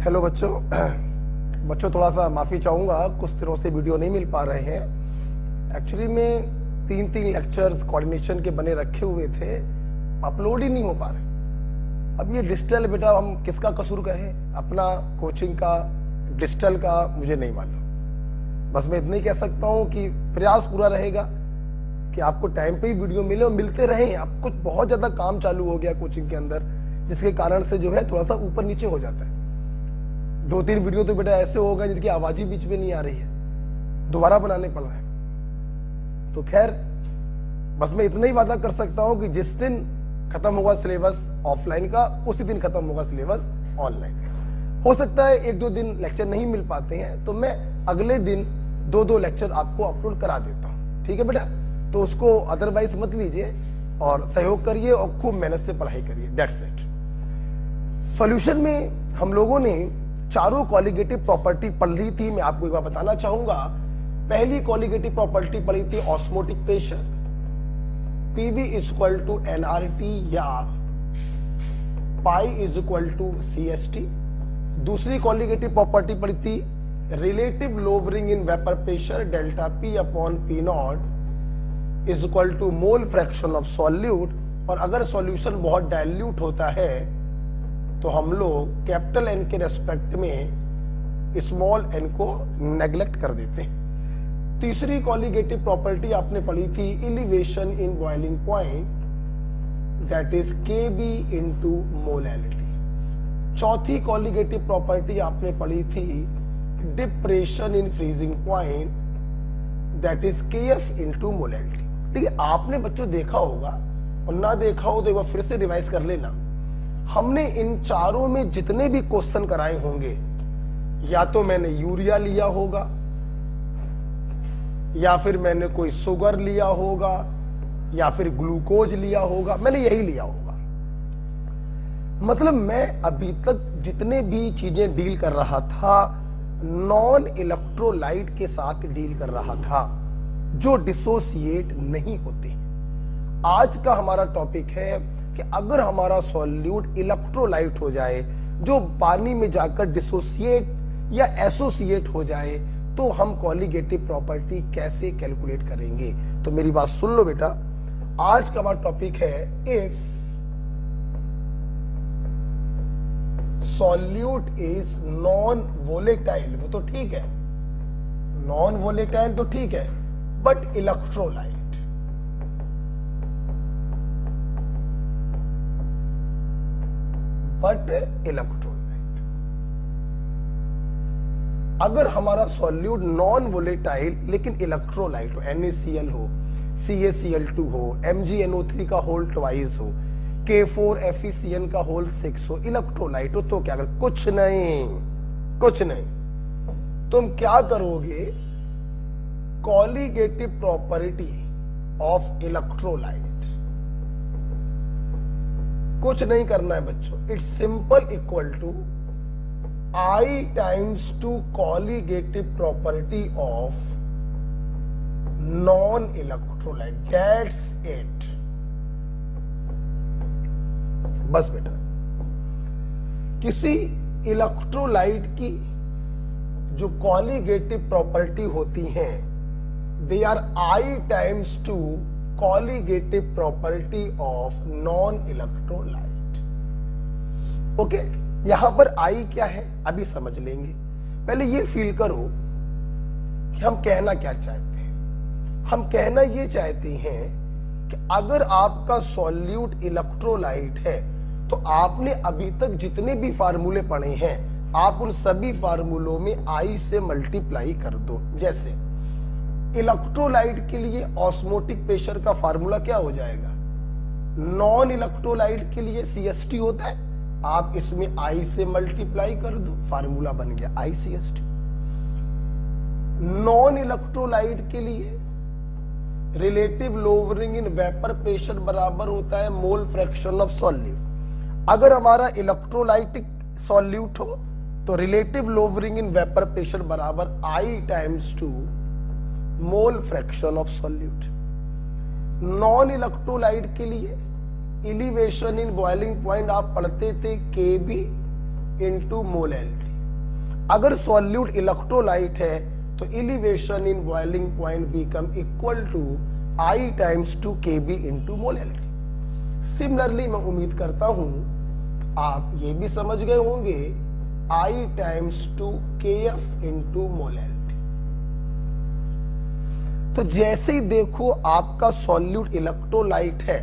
Hello बच्चों बच्चों थोड़ा सा माफ़ी चाहूँगा, कुछ दिनों से वीडियो नहीं मिल पा रहे हैं। एक्चुअली में तीन लेक्चर्स कोऑर्डिनेशन के बने रखे हुए थे, अपलोड ही नहीं हो पा रहे। अब ये डिजिटल बेटा हम किसका कसूर कहें, अपना कोचिंग का, डिजिटल का, मुझे नहीं मालूम। बस मैं इतना ही कह सकता हूँ कि प्रयास पूरा रहेगा कि आपको टाइम पे ही वीडियो मिले और मिलते रहें। अब कुछ बहुत ज़्यादा काम चालू हो गया कोचिंग के अंदर, जिसके कारण से जो है थोड़ा सा ऊपर नीचे हो जाता है। 2-3 वीडियो तो बेटा ऐसे हो गए जिनकी आवाज ही बीच में नहीं आ रही है, दोबारा बनाने पड़ रहा है। तो खैर बस मैं इतना ही वादा कर सकता हूं कि जिस दिन खत्म होगा सिलेबस ऑफलाइन का, उसी दिन खत्म होगा सिलेबस ऑनलाइन का। हो सकता है 1-2 दिन लेक्चर नहीं मिल पाते हैं, तो मैं अगले दिन 2-2 लेक्चर आपको अपलोड करा देता हूं, ठीक है बेटा। तो उसको अदरवाइज मत लीजिए और सहयोग करिए और खूब मेहनत से पढ़ाई करिए, दैट्स इट। सॉल्यूशन में हम लोगों ने चारों कॉलिगेटिव प्रॉपर्टी पढ़ ली थी। मैं आपको एक बार बताना चाहूंगा। पहली कॉलिगेटिव प्रॉपर्टी पढ़ी थी osmotic pressure, PV equal to nRT या pi is equal to CST। दूसरी कॉलिगेटिव प्रॉपर्टी पढ़ी थी relative lowering in vapour pressure, delta P upon P nought is equal to mole fraction of solute. और अगर solution बहुत dilute होता है तो हम लोग कैपिटल N के रेस्पेक्ट में स्मॉल n को नेग्लेक्ट कर देते हैं। तीसरी कॉलिगेटिव प्रॉपर्टी आपने पढ़ी थी elevation in boiling point, that is Kb into molality. चौथी कॉलिगेटिव प्रॉपर्टी आपने पढ़ी थी depression in freezing point, that is Kf into molality. ठीक है, आपने बच्चों देखा होगा और ना देखा हो तो एक बार फिर से रिवाइज कर लेना। हमने इन चारों में जितने भी क्वेश्चन कराए होंगे, या तो मैंने यूरिया लिया होगा, या फिर मैंने कोई शुगर लिया होगा, या फिर ग्लूकोज लिया होगा, मैंने यही लिया होगा। मतलब मैं अभी तक जितने भी चीजें डील कर रहा था नॉन इलेक्ट्रोलाइट के साथ डील कर रहा था, जो डिसोसिएट नहीं होते। आज का हमारा टॉपिक है कि अगर हमारा सॉल्यूट इलेक्ट्रोलाइट हो जाए, जो पानी में जाकर डिसोसिएट या एसोसिएट हो जाए, तो हम कॉलिगेटिव प्रॉपर्टी कैसे कैलकुलेट करेंगे। तो मेरी बात सुन लो बेटा, आज का हमारा टॉपिक है if solute is non volatile. वो तो ठीक है, नॉन वोलेटाइल तो ठीक है, बट इलेक्ट्रोलाइट, बट इलेक्ट्रोलाइट। अगर हमारा सॉल्यूट नॉन वोलेटाइल लेकिन इलेक्ट्रोलाइट हो, NaCl हो, CaCl2 हो, MgNO3 का होल ट्वाइस हो, K4FeCN का होल 6 हो, इलेक्ट्रोलाइट हो, तो क्या कर, कुछ नहीं। तुम क्या करोगे, कॉलिगेटिव प्रॉपर्टी ऑफ इलेक्ट्रोलाइट, कुछ नहीं करना है बच्चों। It's simple equal to I times to colligative property of non electrolyte, that's it. बस बेटा, किसी इलेक्ट्रोलाइट की जो कॉलिगेटिव प्रॉपर्टी होती हैं, they are I times to colligative property of non electrolyte. Okay, यहां पर I क्या है अभी समझ लेंगे। पहले ये फील करो कि हम कहना क्या चाहते हैं। हम कहना ये चाहते हैं कि अगर आपका सॉल्यूट इलेक्ट्रोलाइट है, तो आपने अभी तक जितने भी फार्मूले पढ़े हैं, आप उन सभी फार्मूलों में I से मल्टीप्लाई कर दो। जैसे इलेक्ट्रोलाइट के लिए ऑस्मोटिक प्रेशर का फार्मूला क्या हो जाएगा, नॉन इलेक्ट्रोलाइट के लिए CST होता है, आप इसमें I से मल्टीप्लाई कर दो, फार्मूला बन गया ICST। नॉन इलेक्ट्रोलाइट के लिए relative lowering in vapour pressure बराबर होता है मोल फ्रैक्शन ऑफ सॉल्यूट। अगर हमारा इलेक्ट्रोलाइटिक सॉल्यूट हो तो relative lowering in vapour pressure बराबर I times to mole fraction of solute. Non electrolyte के लिए एलिवेशन इन बॉइलिंग पॉइंट आप पढ़ते थे Kb इंटू मोलैलिटी। अगर सॉल्यूट इलेक्ट्रोलाइट है तो elevation in boiling point become equal to I times 2 kb into molality. Similarly मैं उम्मीद करता हूं आप ये भी समझ गए होंगे I times 2 kf into molality. तो जैसे ही देखो आपका सॉल्यूट इलेक्ट्रोलाइट है,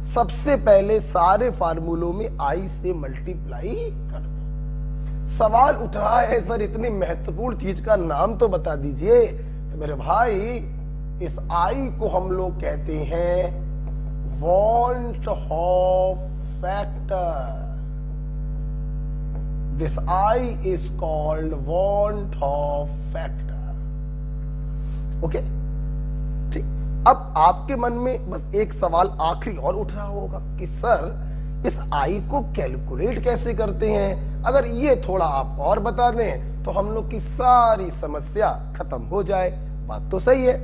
सबसे पहले सारे फार्मूलों में I से मल्टीप्लाई कर दो। सवाल उठ रहा है सर इतनी महत्वपूर्ण चीज का नाम तो बता दीजिए। तो मेरे भाई इस I को हम लोग कहते हैं van Hoff factor. This I is called van Hoff factor. Okay, ठीक। अब आपके मन में बस एक सवाल आखिरी और उठ रहा होगा कि सर इस I को कैलकुलेट कैसे करते हैं। अगर ये थोड़ा आप और बता दें तो हम लोग की सारी समस्या खत्म हो जाए। बात तो सही है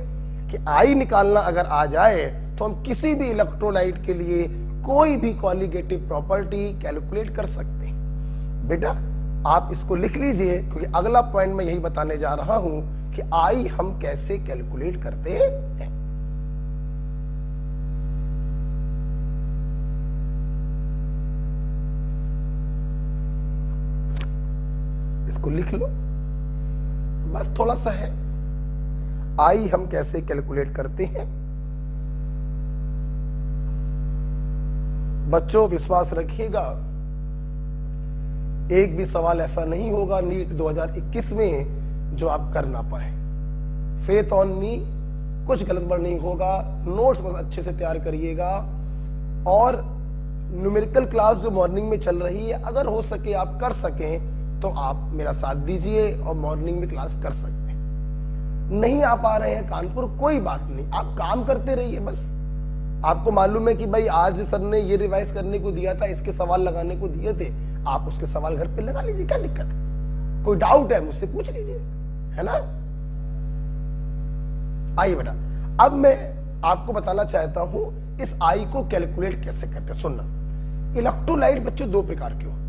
कि I निकालना अगर आ जाए तो हम किसी भी इलेक्ट्रोलाइट के लिए कोई भी कॉलिगेटिव प्रॉपर्टी कैलकुलेट कर सकते हैं। बेटा आप इसको लिख लीजिए, क्योंकि अगला पॉइंट मैं यही बताने जा रहा हूं कि I हम कैसे कैलकुलेट करते हैं। इसको लिख लो, बस थोड़ा सा है। I हम कैसे कैलकुलेट करते हैं। बच्चों विश्वास रखिएगा, एक भी सवाल ऐसा नहीं होगा नीट 2021 में जो आप कर ना पाए। फेथ ऑन मी, कुछ गलत नहीं होगा। नोट्स बस अच्छे से तैयार करिएगा और न्यूमेरिकल क्लास जो मॉर्निंग में चल रही है, अगर हो सके आप कर सकें तो आप मेरा साथ दीजिए और मॉर्निंग में क्लास कर सकते हैं। नहीं आ पा रहे हैं कानपुर, कोई बात नहीं, आप काम करते रहिए। बस आपको मालूम है कि भाई आज सर ने ये रिवाइज करने को दिया था, इसके सवाल लगाने को दिए थे, आप उसके सवाल घर पे लगा लीजिए, क्या दिक्कत है। कोई डाउट है मुझसे पूछ लीजिए, है ना। आइए बेटा, अब मैं आपको बताना चाहता हूं इस I को कैलकुलेट कैसे करते हैं। सुनना, इलेक्ट्रोलाइट बच्चों दो प्रकार के होते हैं।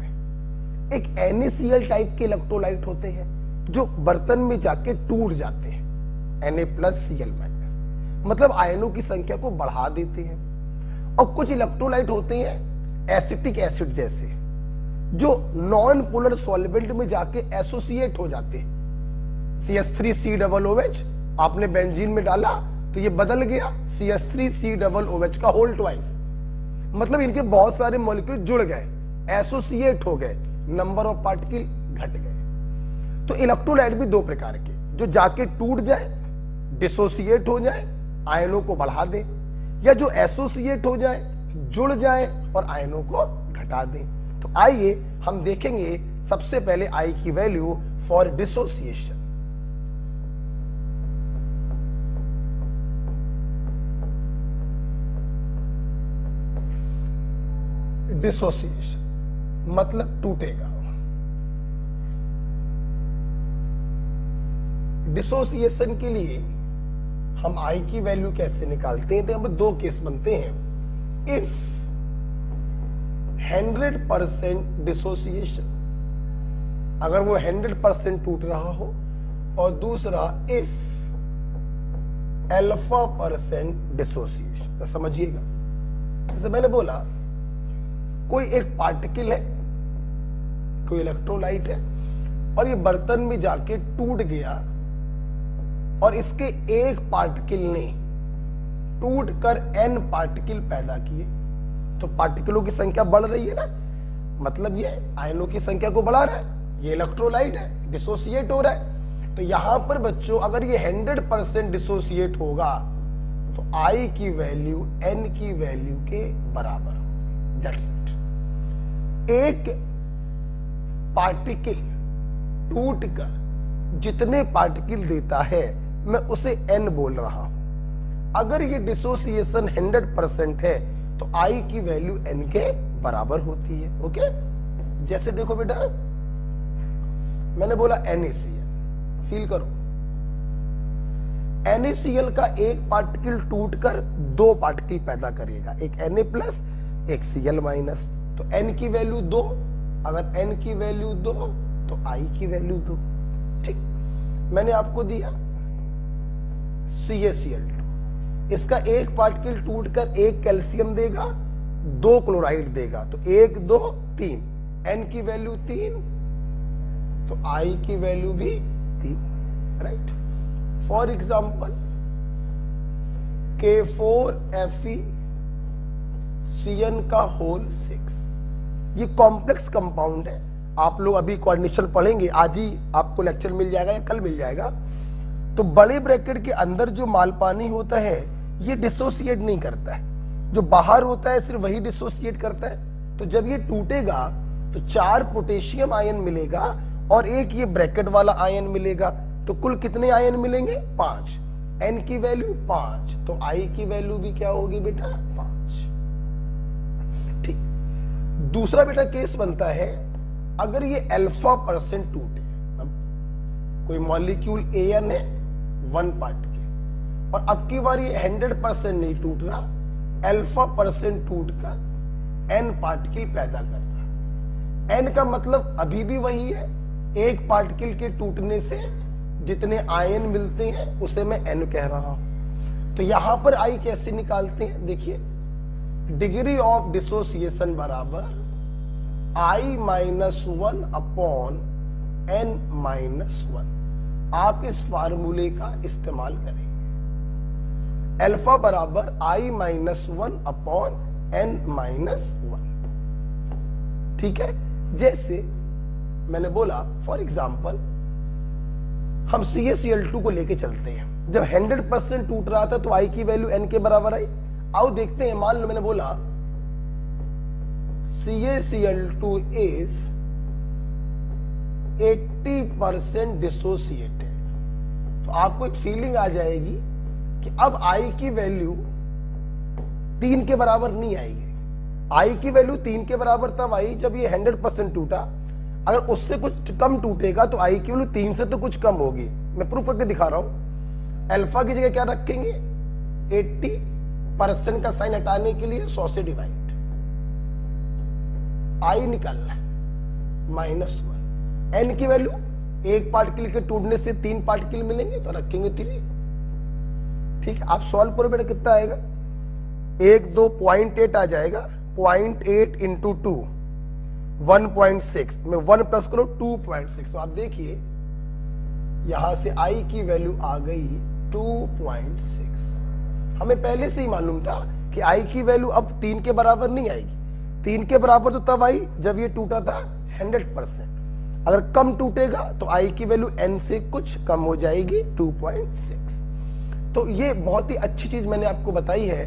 एक NaCl टाइप के इलेक्ट्रोलाइट होते हैं जो बर्तन में जाके टूट जाते हैं, Na+Cl-, मतलब आयनों की संख्या को बढ़ा देते हैं। और कुछ इलेक्ट्रोलाइट होते हैं एसिटिक एसिड जैसे, जो नॉन पोलर सॉल्वेंट में जाके एसोसिएट हो जाते हैं। CH3COOH आपने बेंजीन में डाला तो ये बदल गया CH3COOH का होल ट्वाइस, मतलब इनके बहुत सारे मॉलिक्यूल जुड़ गए, एसोसिएट हो गए, नंबर ऑफ पार्टिकल घट गए। तो इलेक्ट्रोलाइट भी दो प्रकार के, जो जाके टूट जाए, डिसोसिएट हो जाए, आयनों को बढ़ा दे, या जो एसोसिएट हो जाए, जुड़ जाए और आयनों को घटा दे। तो आइए हम देखेंगे सबसे पहले I की वैल्यू फॉर डिसोसिएशन। डिसोसिएशन मतलब टूटेगा। डिसोसिएशन के लिए हम I की वैल्यू कैसे निकालते हैं, तो अब दो केस बनते हैं। इफ 100% डिसोसिएशन, अगर वो 100% टूट रहा हो, और दूसरा इफ α% डिसोसिएशन। तो समझिएगा, जैसे मैंने बोला कोई एक पार्टिकल है, कोई इलेक्ट्रोलाइट है, और ये बर्तन में जाके टूट गया, और इसके एक पार्टिकल ने टूट कर n पार्टिकल पैदा किए, तो पार्टिकलों की संख्या बढ़ रही है ना, मतलब ये आयनों की संख्या को बढ़ा रहा है। ये इलेक्ट्रोलाइट है, डिसोसिएट हो रहा है। तो यहां पर बच्चों अगर ये 100% डिसोसिएट होगा तो I की वैल्यू n की वैल्यू के बराबर हो। That's it. एक पार्टिकल टूटकर जितने पार्टिकल देता है मैं उसे n बोल रहा हूं। अगर ये डिसोसिएशन 100% है तो I की वैल्यू n के बराबर होती है। ओके, जैसे देखो बेटा, मैंने बोला NaCl, फील करो, NaCl का एक पार्टिकल टूटकर दो पार्टिकल पैदा करेगा, एक Na+, एक Cl-। तो n की वैल्यू 2, अगर n की वैल्यू 2 तो I की वैल्यू 2। ठीक, मैंने आपको दिया CaCl2, इसका एक पार्टिकल टूटकर एक कैल्शियम देगा, 2 क्लोराइड देगा, तो 1 2 3, N की वैल्यू 3, तो I की वैल्यू भी 3, राइट। फॉर एग्जाम्पल K4FeCN का होल 6, ये कॉम्प्लेक्स कंपाउंड है। आप लोग अभी कोऑर्डिनेशन पढ़ेंगे, आज ही आपको लेक्चर मिल जाएगा या कल मिल जाएगा। तो बड़े ब्रैकेट के अंदर जो माल पानी होता है ये डिसोसिएट नहीं करता है, जो बाहर होता है सिर्फ वही डिसोसिएट करता है। तो जब ये टूटेगा तो 4 पोटेशियम आयन मिलेगा और एक ये ब्रैकेट वाला आयन मिलेगा, तो कुल कितने आयन मिलेंगे? 5। N की वैल्यू 5, तो I की वैल्यू भी क्या होगी बेटा? 5। ठीक, दूसरा बेटा केस बनता है अगर ये अल्फा परसेंट टूटे। अब कोई मॉलिक्यूल AN है 1 पार्टिकल, और अब की बार ये 100% नहीं टूट रहा, अल्फा परसेंट टूटकर N पार्टिकल पैदा कर रहा। N का मतलब अभी भी वही है, एक पार्टिकल के टूटने से जितने आयन मिलते हैं उसे मैं N कह रहा हूं। तो यहां पर I कैसे निकालते हैं? देखिए, डिग्री ऑफ डिसोसिएशन बराबर I-1 अपॉन N-1। आप इस फार्मूले का इस्तेमाल करेंगे। अल्फा बराबर I-1 अपॉन N-1, ठीक है। जैसे मैंने बोला, फॉर एग्जाम्पल हम CaCl2 को लेके चलते हैं। जब 100% टूट रहा था तो I की वैल्यू N के बराबर आई। आओ देखते हैं, मान लो मैंने बोला CaCl2 इज 80% डिसोसिएटेड, तो आपको एक फीलिंग आ जाएगी कि अब I की वैल्यू 3 के बराबर नहीं आएगी। I की वैल्यू 3 के बराबर तब आई जब ये 100% टूटा। अगर उससे कुछ कम टूटेगा तो I की वैल्यू 3 से तो कुछ कम होगी। मैं प्रूफ करके दिखा रहा हूं। अल्फा की जगह क्या रखेंगे? 80% का साइन हटाने के लिए 100 से डिवाइड, I निकालना है -1। N की वैल्यू, एक पार्टिकल के टूटने से 3 पार्टिकल मिलेंगे तो रखेंगे 3। ठीक है, आप सॉल्व करो बेटा, कितना आएगा? 1 2 0.8 आ जाएगा, 0.8 इंटू 2 1.6 में 1 प्लस करो 2.6। तो आप देखिए यहां से I की वैल्यू आ गई 2.6। हमें पहले से ही मालूम था कि I की वैल्यू अब 3 के बराबर नहीं आएगी। 3 के बराबर तो तब आई जब ये टूटा था 100%। अगर कम टूटेगा तो I की वैल्यू N से कुछ कम हो जाएगी 2.6। तो ये बहुत ही अच्छी चीज मैंने आपको बताई है।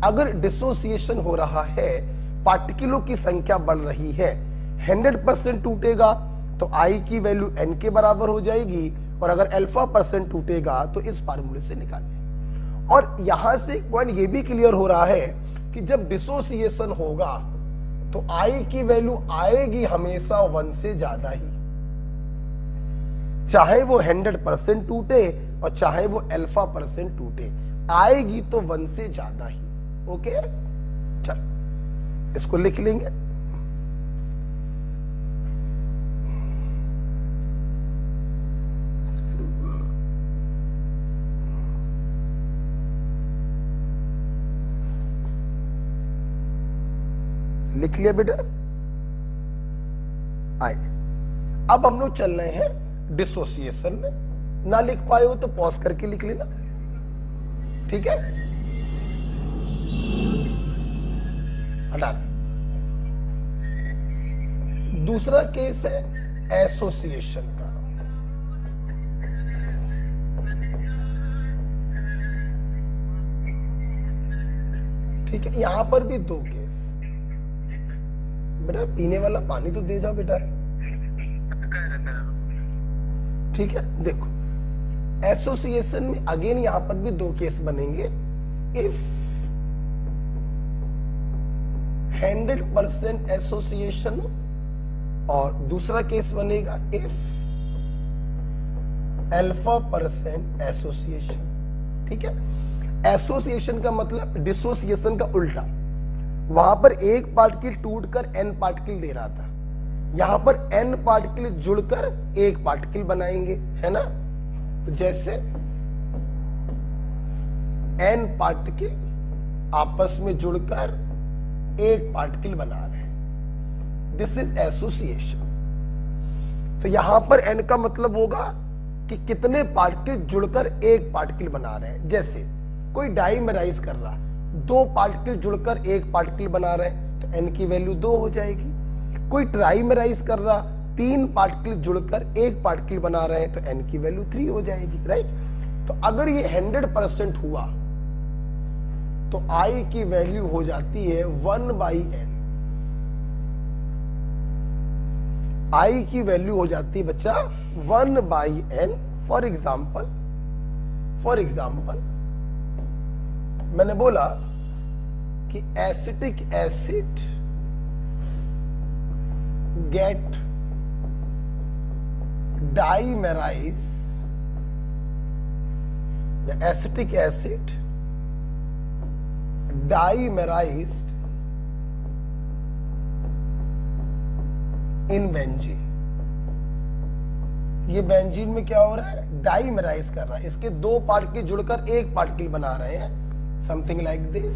अगर डिसोसिएशन हो रहा है, पार्टिकलों की संख्या बढ़ रही है, 100% टूटेगा तो I की वैल्यू N के बराबर हो जाएगी, और अगर अल्फा परसेंट टूटेगा तो इस फार्मूले से निकालें। और यहां से एक पॉइंट ये भी क्लियर हो रहा है कि जब डिसोसिएशन होगा तो I की वैल्यू आएगी हमेशा 1 से ज्यादा ही, चाहे वो 100% टूटे और चाहे वो अल्फा परसेंट टूटे, आएगी तो 1 से ज्यादा ही। ओके, चल इसको लिख लेंगे। लिख लिया बेटा, आए। अब हम लोग चल रहे हैं डिसोसिएशन में। ना लिख पाए हो तो पॉज करके लिख लेना, ठीक है। हटा। दूसरा केस है एसोसिएशन का। ठीक है, यहां पर भी 2 केस। बेटा पीने वाला पानी तो दे जाओ बेटा। ठीक है, देखो एसोसिएशन में अगेन यहां पर भी 2 केस बनेंगे। इफ 100% एसोसिएशन, और दूसरा केस बनेगा इफ अल्फा परसेंट एसोसिएशन। ठीक है, एसोसिएशन का मतलब डिसोसिएशन का उल्टा। वहां पर एक पार्टिकल टूटकर n पार्टिकल दे रहा था, यहां पर n पार्टिकल जुड़कर एक पार्टिकल बनाएंगे, है ना। तो जैसे n पार्टिकल आपस में जुड़कर एक पार्टिकल बना रहे हैं, दिस इज एसोसिएशन। तो यहां पर n का मतलब होगा कि कितने पार्टिकल जुड़कर एक पार्टिकल बना रहे हैं। जैसे कोई डाइमेराइज कर रहा, दो पार्टिकल जुड़कर एक पार्टिकल बना रहे हैं तो n की वैल्यू 2 हो जाएगी। कोई ट्राइमेराइज कर रहा, तीन पार्टिकल जुड़कर एक पार्टिकल बना रहे हैं तो n की वैल्यू 3 हो जाएगी, राइट। तो अगर ये 100% हुआ तो I की वैल्यू हो जाती है 1/n। I की वैल्यू हो जाती है बच्चा 1/n। फॉर एग्जाम्पल मैंने बोला कि acetic acid get dimerize, acetic acid dimerized in benzene. ये बेंजीन में क्या हो रहा है, डाइमेराइज कर रहा है, इसके दो पार्टिकल जुड़कर एक पार्टिकल बना रहे हैं, समथिंग लाइक दिस।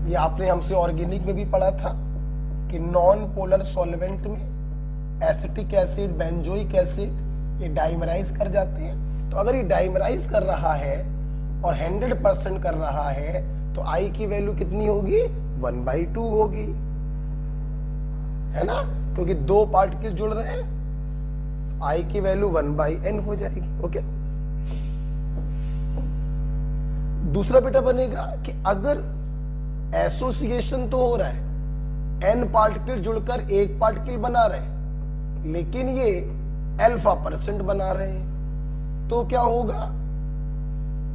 ये आपने हमसे ऑर्गेनिक में भी पढ़ा था कि नॉन पोलर सॉल्वेंट में एसिटिक एसिड, बेंजोइक एसिड ये डाइमेराइज कर जाते हैं। तो अगर ये डाइमेराइज कर रहा है और 100% कर रहा है तो I की वैल्यू कितनी होगी, 1/2 होगी, है ना, क्योंकि दो पार्टिकल जुड़ रहे हैं, I की वैल्यू 1/n हो जाएगी। ओके। दूसरा बेटा बनेगा कि अगर एसोसिएशन तो हो रहा है, n पार्टिकल जुड़कर एक पार्टिकल बना रहे हैं, लेकिन ये α% बना रहे हैं, तो क्या होगा,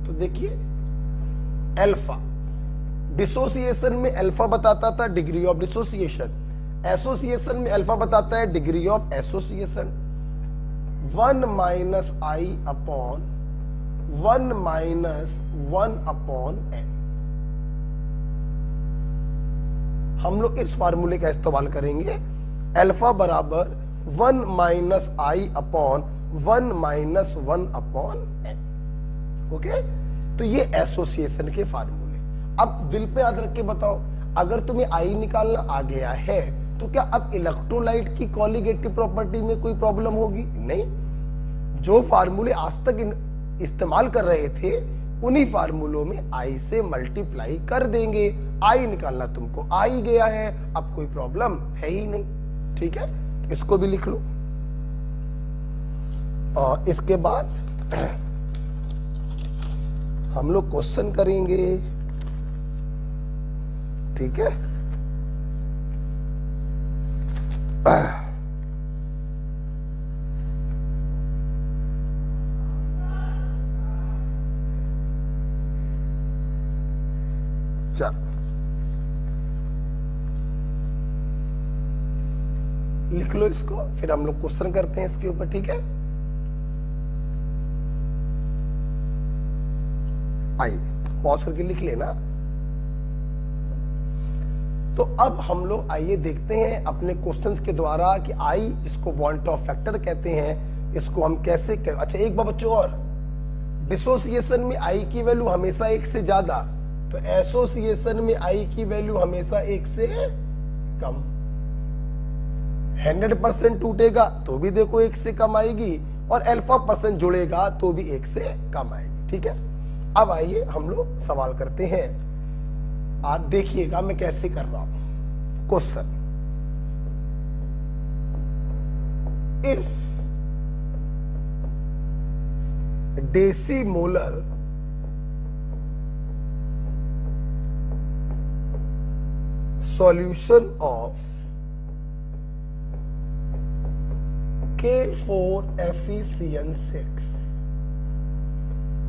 तो देखिए अल्फा डिसोसिएशन में अल्फा बताता था डिग्री ऑफ डिसोसिएशन, एसोसिएशन में अल्फा बताता है degree of association. 1 - I upon 1 - 1/n। हम लोग इस फार्मूले का इस्तेमाल करेंगे, अल्फा बराबर 1 - I अपॉन 1 - 1/n। ओके। तो ये एसोसिएशन के फार्मूले। अब दिल पे याद रख के बताओ, अगर तुम्हें I निकालना आ गया है तो क्या अब इलेक्ट्रोलाइट की कॉलिगेटिव प्रॉपर्टी में कोई प्रॉब्लम होगी? नहीं। जो फार्मूले आज तक इस्तेमाल कर रहे थे उन्हीं फार्मूलों में I से मल्टीप्लाई कर देंगे। I निकालना तुमको आ ही गया है, अब कोई प्रॉब्लम है ही नहीं। ठीक है, इसको भी लिख लो। और इसके बाद हम लोग क्वेश्चन करेंगे। ठीक है, चल लिख लो इसको, फिर हम लोग क्वेश्चन करते हैं इसके ऊपर। ठीक है, आई पॉज करके लिख लेना। तो अब हम लोग आइए देखते हैं अपने क्वेश्चंस के द्वारा कि आई इसको वांट ऑफ फैक्टर कहते हैं, इसको हम कैसे अच्छा एक बार बच्चों और, डिसोसिएशन में आई की वैल्यू हमेशा एक से ज्यादा, तो एसोसिएशन में आई की वैल्यू हमेशा एक से कम। 100% टूटेगा तो भी देखो एक से कम आएगी, और α% जुड़ेगा तो भी एक से कम आएगी। ठीक है, अब आइए हम लोग सवाल करते हैं। आप देखिएगा मैं कैसे कर रहा हूं question. If decimolar solution of K4FeCN6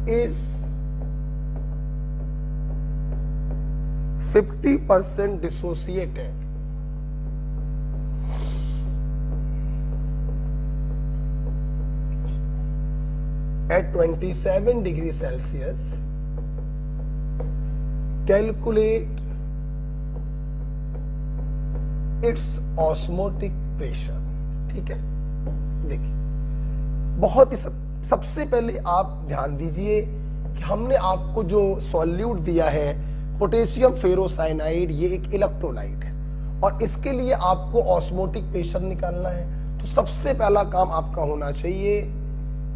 is 50% dissociated at 27 degrees Celsius, calculate it's osmotic pressure. ठीक है, देखिए बहुत ही सबसे पहले आप ध्यान दीजिए कि हमने आपको जो सॉल्यूट दिया है पोटेशियम फेरोसाइनाइड, ये एक इलेक्ट्रोलाइट है और इसके लिए आपको ऑस्मोटिक प्रेशर निकालना है। तो सबसे पहला काम आपका होना चाहिए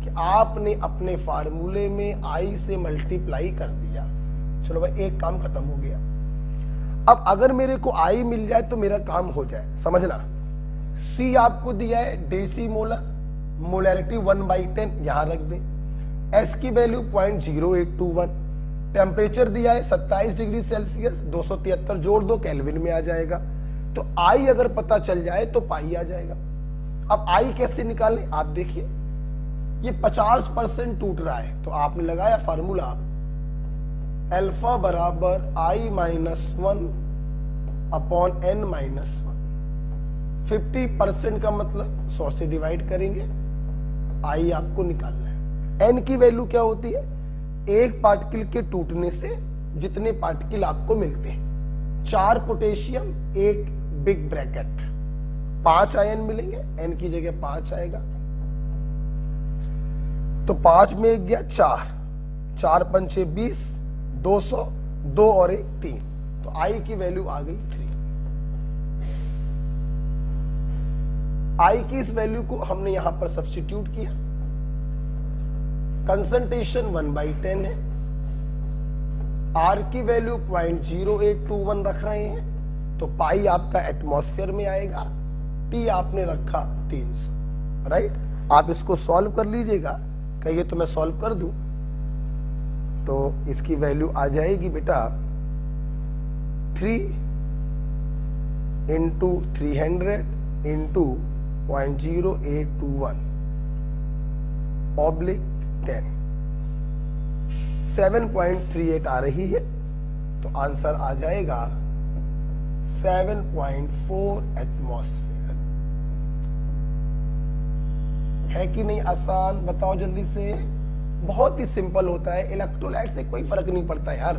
कि आपने अपने फार्मूले में I से मल्टीप्लाई कर दिया। चलो भाई, एक काम खत्म हो गया। अब अगर मेरे को I मिल जाए तो मेरा काम हो जाए, समझना। C आपको दिया है डेसी मोलर, मोलैरिटी 1/10 यहां रख दे। S की वैल्यू 0.0821, टेम्परेचर दिया है 27 डिग्री सेल्सियस, 273 जोड़ दो केल्विन में आ जाएगा। तो I अगर पता चल जाए तो पाई आ जाएगा। अब I कैसे निकालें, आप देखिए ये 50% टूट रहा है, तो आपने लगाया फार्मूला अल्फा बराबर I-1 अपॉन n-1। 50% का मतलब 100 से डिवाइड करेंगे, I आपको निकालना है। n की वैल्यू क्या होती है, एक पार्टिकल के टूटने से जितने पार्टिकल आपको मिलते हैं। 4 पोटेशियम, एक बिग ब्रैकेट, 5 आयन मिलेंगे, n की जगह 5 आएगा। तो 5 में 1 गया 4, 4 पंचे 20, 200, 2 और 1 3, तो I की वैल्यू आ गई 3। I की इस वैल्यू को हमने यहां पर सब्स्टिट्यूट किया। कंसंट्रेशन 1/10 है, R की वैल्यू 0.0821 रख रहे हैं, तो पाई आपका एटमॉस्फेयर में आएगा। T आपने रखा 300, राइट। आप इसको सॉल्व कर लीजिएगा, कहिए तो मैं सॉल्व कर दूं, तो इसकी वैल्यू आ जाएगी बेटा 3 इंटू 300 इंटू 0.0821 ऑब्लिक 10, 7.38 आ रही है, तो आंसर आ जाएगा 7.4 एटमॉस्फेयर। है कि नहीं आसान, बताओ जल्दी से। बहुत ही सिंपल होता है, इलेक्ट्रोलाइट से कोई फर्क नहीं पड़ता यार।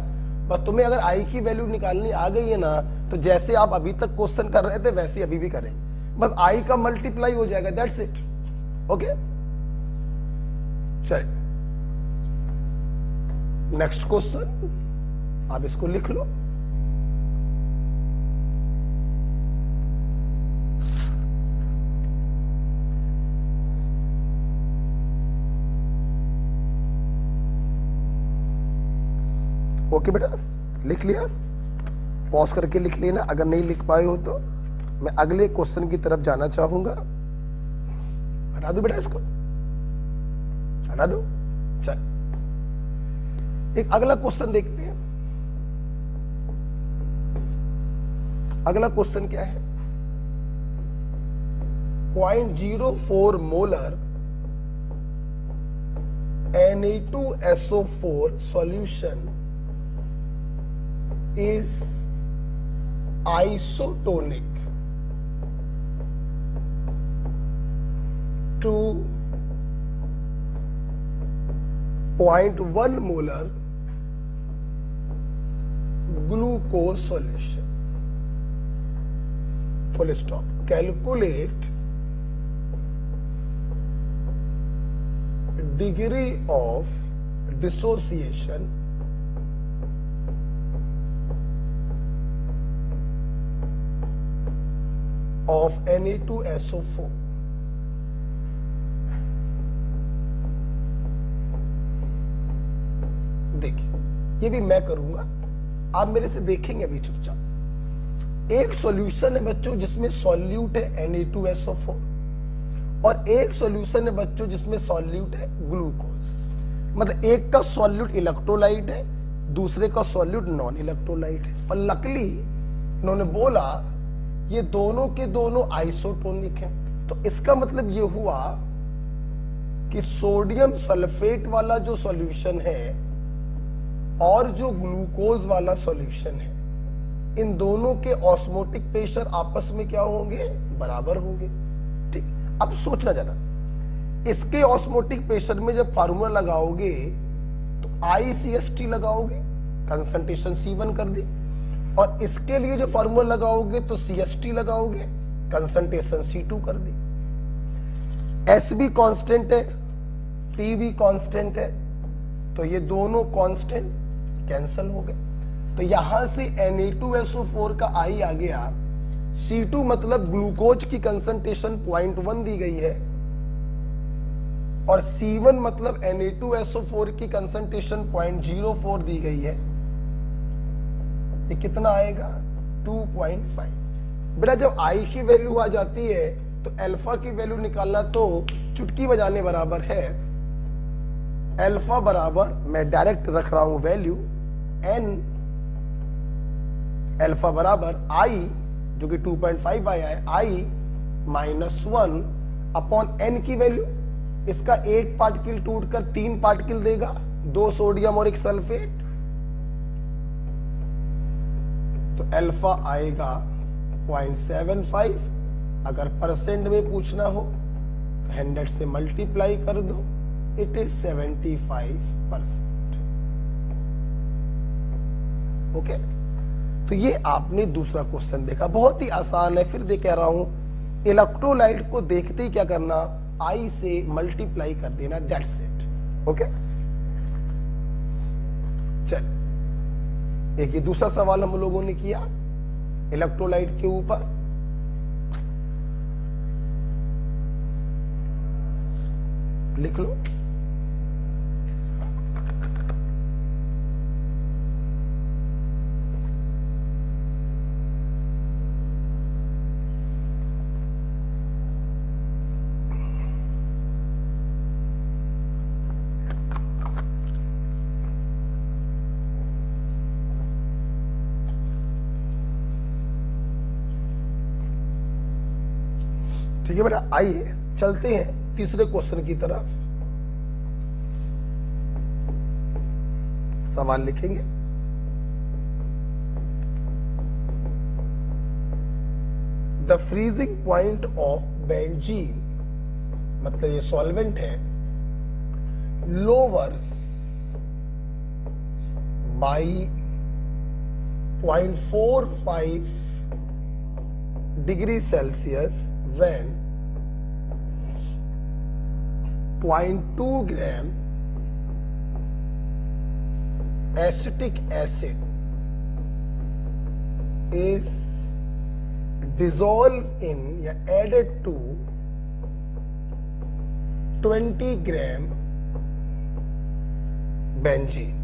बस तुम्हें अगर I की वैल्यू निकालनी आ गई है ना, तो jैसे आप अभी तक क्वेश्चन कर रहे थे वैसे अभी भी करें, बस I का मल्टीप्लाई हो जाएगा, दैट्स इट। ओके, चलिए नेक्स्ट क्वेश्चन, आप इसको लिख लो। ओके बेटा, लिख लिया, पॉज करके लिख लेना। अगर नहीं लिख पाए हो तो मैं अगले क्वेश्चन की तरफ जाना चाहूंगा। हटा दो बेटा, इसको हटा दो। चल एक अगला क्वेश्चन देखते हैं। अगला क्वेश्चन क्या है, 0.04 molar Na2SO4 solution is isotonic to 0.1 molar glucose solution. Full stop. Calculate degree of dissociation of Na2SO4. देखिए, ये भी मैं करूंगा, आप मेरे से देखेंगे अभी चुपचाप। एक सॉल्यूशन है बच्चों जिसमें सॉल्यूट है Na2SO4 और एक सॉल्यूशन है बच्चों जिसमें सॉल्यूट है ग्लूकोज। मतलब एक का सॉल्यूट इलेक्ट्रोलाइट है, दूसरे का सॉल्यूट नॉन इलेक्ट्रोलाइट है। और लकली इन्होंने बोला ये दोनों के दोनों आइसोटोनिक हैं, तो इसका मतलब ये हुआ कि सोडियम सल्फेट वाला जो सॉल्यूशन है और जो ग्लूकोज वाला सॉल्यूशन है, इन दोनों के ऑस्मोटिक प्रेशर आपस में क्या होंगे, बराबर होंगे। ठीक, अब सोचना जरा, इसके ऑस्मोटिक प्रेशर में जब फार्मूला लगाओगे तो ICST लगाओगे, कंसंट्रेशन C1 कर दी, और इसके लिए जो फॉर्मूला लगाओगे तो CST लगाओगे, कंसंट्रेशन C2 कर दी। S भी कांस्टेंट है, T भी कांस्टेंट है, तो ये दोनों कांस्टेंट कैंसल हो गए। तो यहां से Na2SO4 का I आ गया। C2 मतलब ग्लूकोज की कंसंट्रेशन 0.1 दी गई है, और C1 मतलब Na2SO4 की कंसंट्रेशन 0.04 दी गई है। ये कितना आएगा? 2.5। बेटा जब I की वैल्यू आ जाती है तो अल्फा की वैल्यू निकालना तो चुटकी बजाने बराबर है। अल्फा बराबर, मैं डायरेक्ट रख रहा हूं वैल्यू, n अल्फा बराबर I, जो कि 2.5 आया है, I -1 अपॉन n की वैल्यू। इसका एक पार्टिकल टूटकर 3 पार्टिकल देगा, 2 सोडियम और 1 सल्फेट, तो अल्फा आएगा 0.75। अगर परसेंट में पूछना हो तो 100 से मल्टीप्लाई कर दो, इट इज 75%। ओके, तो ये आपने दूसरा क्वेश्चन देखा, बहुत ही आसान है। फिर दे कह रहा हूं, इलेक्ट्रोलाइट को देखते ही क्या करना, I से मल्टीप्लाई कर देना, दैट्स इट। ओके, चल एक ये दूसरा सवाल हम लोगों ने किया इलेक्ट्रोलाइट के ऊपर। लिख लो, ठीक है बेटा। आइए चलते हैं तीसरे क्वेश्चन की तरफ। सवाल लिखेंगे, the freezing point of benzene, मतलब ये सॉल्वेंट है, louvers by 0.45 degree Celsius when 0.2 gram acetic acid is dissolved in या added to 20 gram benzene.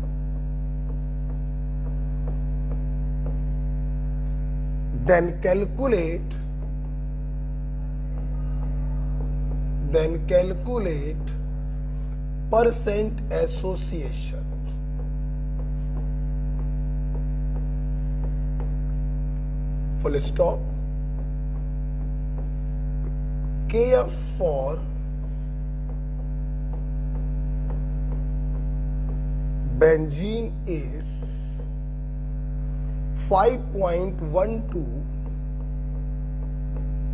Then calculate percent association. Full stop. Kf for benzene is 5.12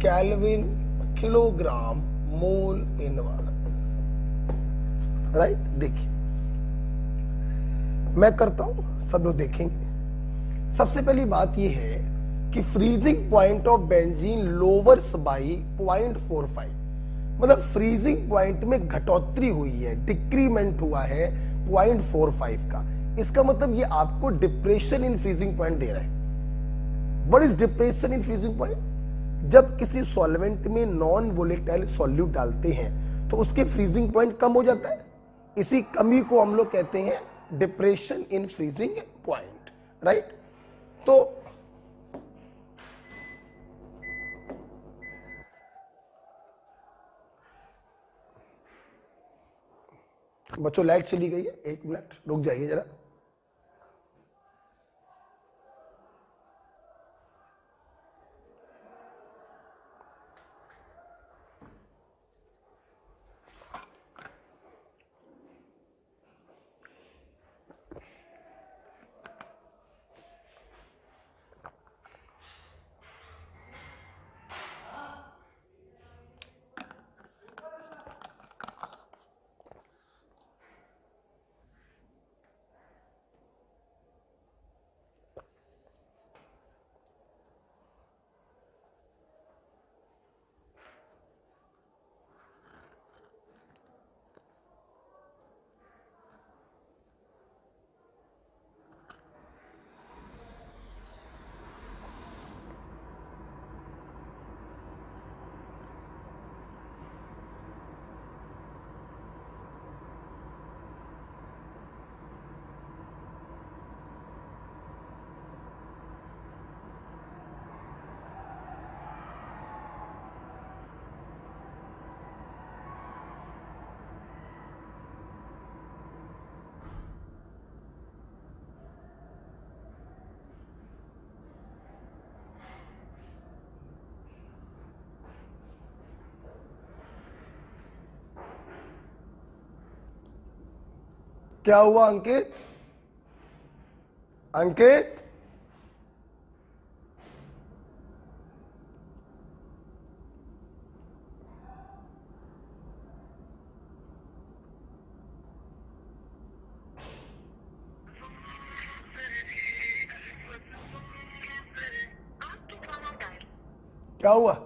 Kelvin kilogram mole inverse. Right, देखिए मैं करता हूं, सब लोग देखेंगे। सबसे पहली बात यह है कि freezing point of benzene louvers by 0.45, मतलब फ्रीजिंग पॉइंट में घटोतरी हुई है, डिक्रीमेंट हुआ है 0.45 का। इसका मतलब ये आपको डिप्रेशन इन फ्रीजिंग पॉइंट दे रहा है। What is depression in freezing point? जब किसी सॉल्वेंट में नॉन वोलेटाइल सॉल्यूट डालते हैं तो उसके फ्रीजिंग पॉइंट कम हो जाता है। इसी कमी को हम लोग कहते हैं depression in freezing point. Right, तो बच्चों लाइट चली गई है, 1 मिनट रुक जाइए जरा। क्या हुआ अंकित? अंकित क्या हुआ?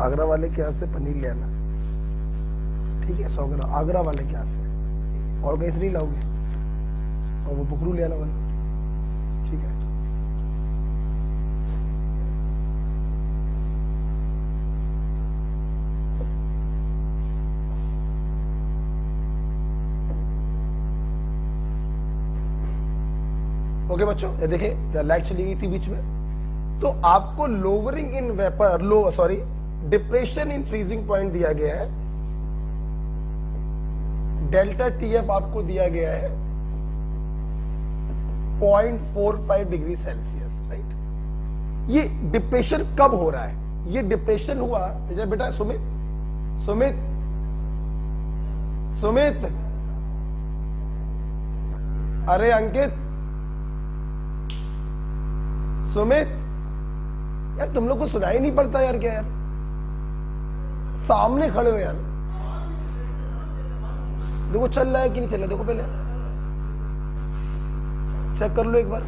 आगरा वाले के यहाँ से पनीर ले आना, ठीक है? 100 ग्राम आगरा वाले के यहाँ से, और कहीं से नहीं लाओगे। और वो बुकरू ले आना वाला, ठीक है? ओके बच्चों, ये देखें लाइट चली गई थी बीच में। तो आपको lowering in vapour depression in freezing point दिया गया है, डेल्टा टीएफ आपको दिया गया है 0.45 डिग्री सेल्सियस, राइट? ये डिप्रेशन कब हो रहा है? ये डिप्रेशन हुआ बेटा सुमित सुमित सुमित अरे अंकित, सुमित, यार तुम लोग को सुनाई नहीं पड़ता यार? क्या यार, सामने खड़े हो यार, देखो चल रहा है कि नहीं चल रहा, देखो पहले चेक कर लो एक बार,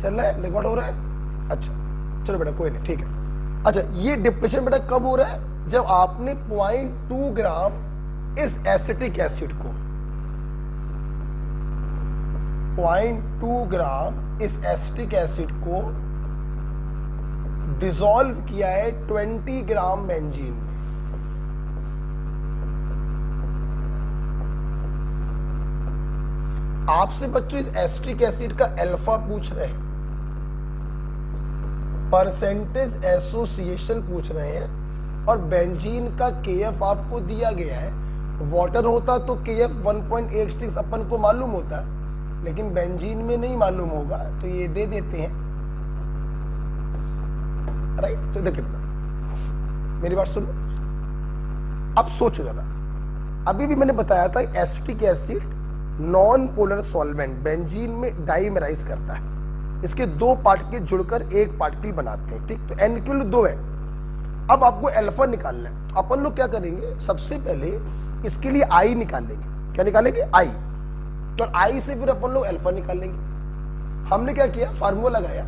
चल रहा है, रिकॉर्ड हो रहा है? अच्छा चलो बेटा कोई नहीं, ठीक है। अच्छा, ये डिप्रेशन बेटा कब हो रहा है? जब आपने 0.2 ग्राम इस एसिटिक एसिड को 0.2 ग्राम इस एसिटिक एसिड को डिसॉल्व किया है 20 ग्राम बेंजीन में। आपसे बच्चों इस एसिटिक एसिड का अल्फा पूछ रहे हैं, परसेंटेज एसोसिएशन पूछ रहे हैं, और बेंजीन का केएफ आपको दिया गया है। वाटर होता तो केएफ 1.86 अपन को मालूम होता, लेकिन बेंजीन में नहीं मालूम होगा, तो ये दे देते हैं, राइट? तो देखिए मेरी बात सुनो, अब सोचो जरा, अभी भी मैंने बताया था acetic acid non polar solvent benzene में डाइमराइज करता है, इसके दो पार्टिकल जुड़कर एक पार्टिकल बनाते हैं, ठीक? तो एन इक्वल 2 है। अब आपको अल्फा निकालना है, तो अपन लोग क्या करेंगे, सबसे पहले इसके लिए आई निकालेंगे। क्या निकालेंगे? आई। तो आई से फिर अपन लोग अल्फा निकालेंगे। हमने क्या किया, फार्मूला लगाया,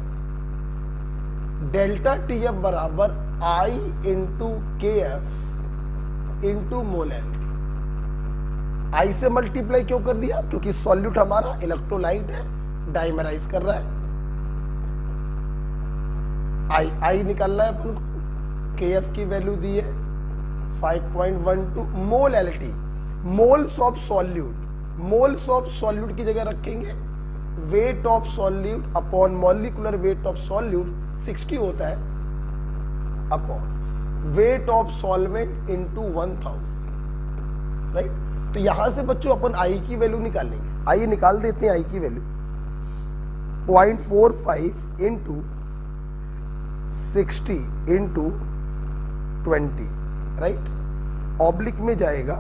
डेल्टा टीएफ बराबर आई इंटू के एफ इंटू मोल एल। आई से मल्टीप्लाई क्यों कर दिया? क्योंकि सॉल्यूट हमारा इलेक्ट्रोलाइट है, डाइमराइज कर रहा है। आई निकालना है अपन को, के एफ की वैल्यू दी है 5.12 mole L T, moles of solute. Moles of solute की जगह रखेंगे weight of solute upon molecular weight of solute 60 होता है, upon weight of solvent into 1000, right? तो यहां से बच्चों अपन आई की वैल्यू निकालेंगे। आइए निकाल देते हैं आई की value, 0.45 into 60 into 20, right? Oblique में जाएगा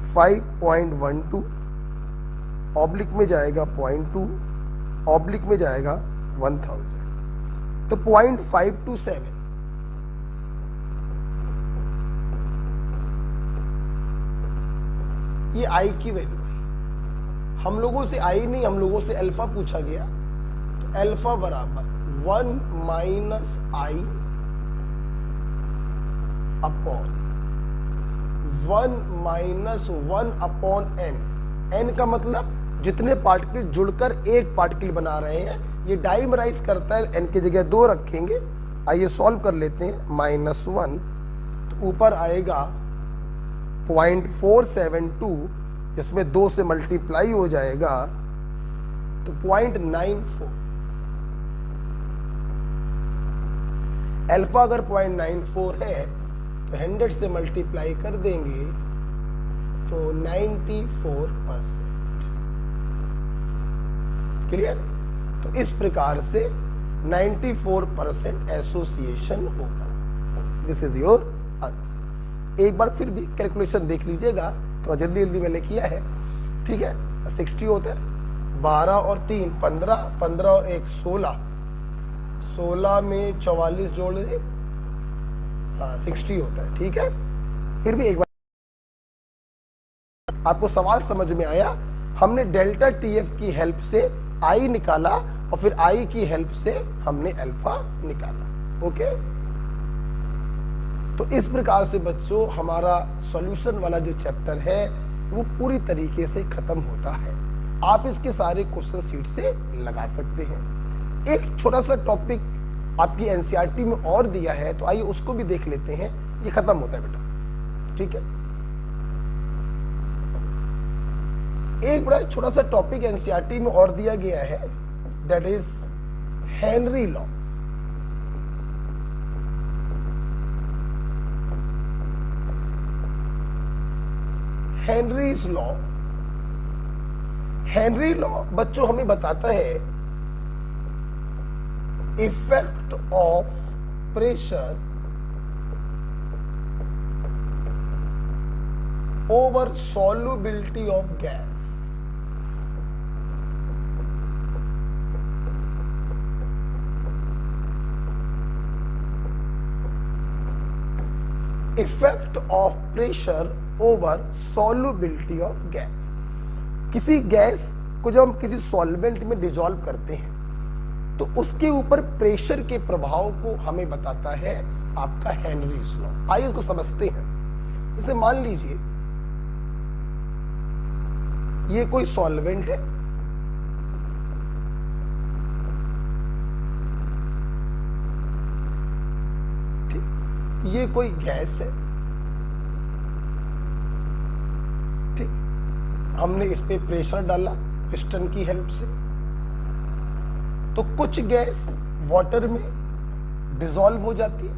5.12, ऑब्लिक में जाएगा 0.2, ऑब्लिक में जाएगा 1000, तो 0.527। ये आई की वैल्यू है। हम लोगों से आई नहीं, हम लोगों से अल्फा पूछा गया, तो अल्फा बराबर 1 minus i upon 1 minus 1 upon n. N का मतलब जितने पार्टिकल जुड़कर एक पार्टिकल बना रहे हैं, ये डाइमराइज करता है, एन की जगह 2 रखेंगे। आइए सॉल्व कर लेते हैं। -1 तो ऊपर आएगा 0.472, इसमें 2 से मल्टीप्लाई हो जाएगा तो 0.94। अल्फा अगर 0.94 है तो 100 से मल्टीप्लाई कर देंगे तो 94%। क्लियर? तो इस प्रकार से 94% एसोसिएशन होगा। This is your answer. एक बार फिर भी कैलकुलेशन देख लीजिएगा, थोड़ा जल्दी जल्दी मैंने किया है, ठीक है। 60 होता है, 12 और 3 15, 15 और 1 16, 16 में 44 जोड़ दे, 60 होता है, ठीक है। फिर भी एक बार आपको सवाल समझ में आया? हमने डेल्टा टीएफ की हेल्प से आई निकाला और फिर आई की हेल्प से हमने अल्फा निकाला। ओके, तो इस प्रकार से बच्चों हमारा सॉल्यूशन वाला जो चैप्टर है वो पूरी तरीके से खत्म होता है। आप इसके सारे क्वेश्चन शीट से लगा सकते हैं। एक छोटा सा टॉपिक आपकी एनसीईआरटी में और दिया है, तो आइए उसको भी देख लेते हैं। ये खत्म होता है बेटा, ठीक है। एक बड़ा छोटा सा टॉपिक एनसीईआरटी में और दिया गया है, that is Henry law. Henry's law. Henry law बच्चों हमें बताता है effect of pressure over solubility of gas। Effect of pressure over solubility of gas. किसी गैस को जब हम किसी सॉल्वेंट में डिजोल्व करते हैं तो उसके ऊपर प्रेशर के प्रभाव को हमें बताता है आपका हेनरीज लॉ। आइए इसको समझते हैं। जैसे मान लीजिए ये कोई सॉल्वेंट है, ठीक, ये कोई गैस है, ठीक, हमने इस पे प्रेशर डाला पिस्टन की हेल्प से, तो कुछ गैस वाटर में डिसॉल्व हो जाती है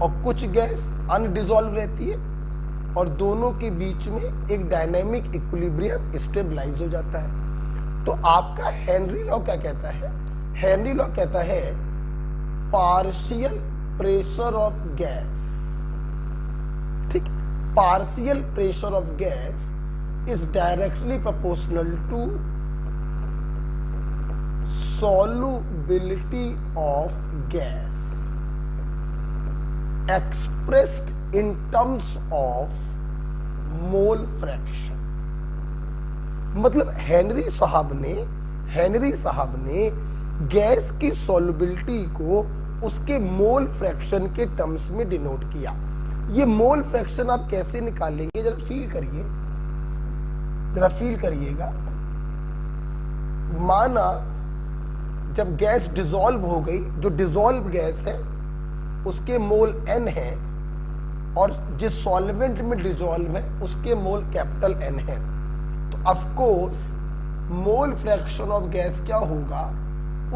और कुछ गैस अनडिसॉल्व रहती है, और दोनों के बीच में एक डायनेमिक इक्विलिब्रियम स्टेबलाइज हो जाता है। तो आपका हेनरी लॉ क्या कहता है? हेनरी लॉ कहता है पार्शियल प्रेशर ऑफ गैस, ठीक, partial pressure of gas is directly proportional to solubility of gas expressed in terms of mole fraction। मतलब हेनरी साहब ने गैस की solubility को उसके मोल फ्रैक्शन के टर्म्स में डिनोट किया। ये मोल फ्रैक्शन आप कैसे निकालेंगे? जरा फील करिएगा। माना जब गैस डिसॉल्व हो गई, जो डिसॉल्व गैस है उसके मोल n है और जिस सॉल्वेंट में डिसॉल्व है उसके मोल कैपिटल N है, तो of course mole fraction of gas क्या होगा?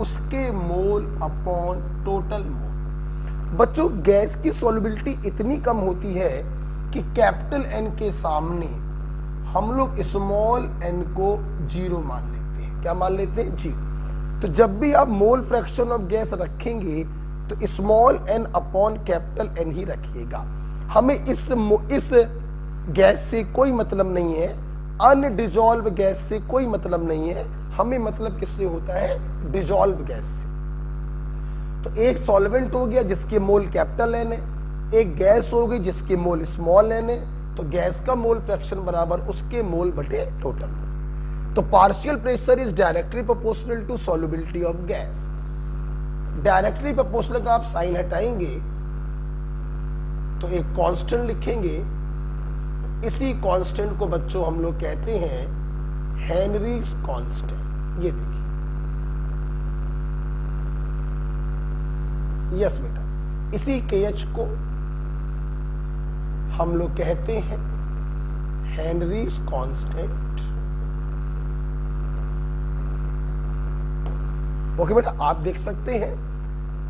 उसके मोल अपॉन टोटल मोल। बच्चों गैस की सॉल्युबिलिटी इतनी कम होती है कि कैपिटल N के सामने हम लोग स्मॉल n को 0 मान लेते हैं। क्या मान लेते हैं? 0। तो जब भी आप मोल फ्रैक्शन ऑफ गैस रखेंगे तो small n upon capital N ही रखिएगा। हमें इस गैस से कोई मतलब नहीं है, अनडिसॉल्व गैस से कोई मतलब नहीं है, हमें मतलब किससे होता है? डिसॉल्व गैस से। तो एक सॉल्वेंट हो गया जिसके मोल कैपिटल N है, एक गैस हो गई जिसके मोल स्मॉल n है, तो गैस का मोल फ्रैक्शन बराबर उसके मोल बटे टोटल। तो partial pressure is directly proportional to solubility of gas. Directly proportional का आप साइन हटाएंगे तो एक कांस्टेंट लिखेंगे। इसी कांस्टेंट को बच्चों हम लोग कहते हैं हेनरीज कांस्टेंट। ये देखिए, यस बेटा, इसी KH को हम लोग कहते हैं हेनरीज कांस्टेंट। ओके बेटा, आप देख सकते हैं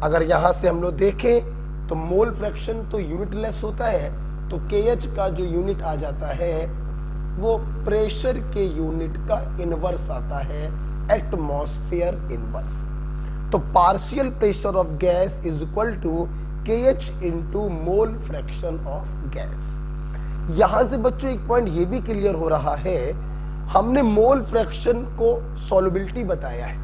अगर यहां से हम लोग देखें तो मोल फ्रैक्शन तो यूनिटलेस होता है, तो KH का जो यूनिट आ जाता है वो प्रेशर के यूनिट का इनवर्स आता है, एटमॉस्फेयर इनवर्स। तो partial pressure of gas is equal to KH into mole fraction of gas. यहां से बच्चों एक पॉइंट ये भी क्लियर हो रहा है, हमने मोल फ्रैक्शन को सॉल्युबिलिटी बताया है,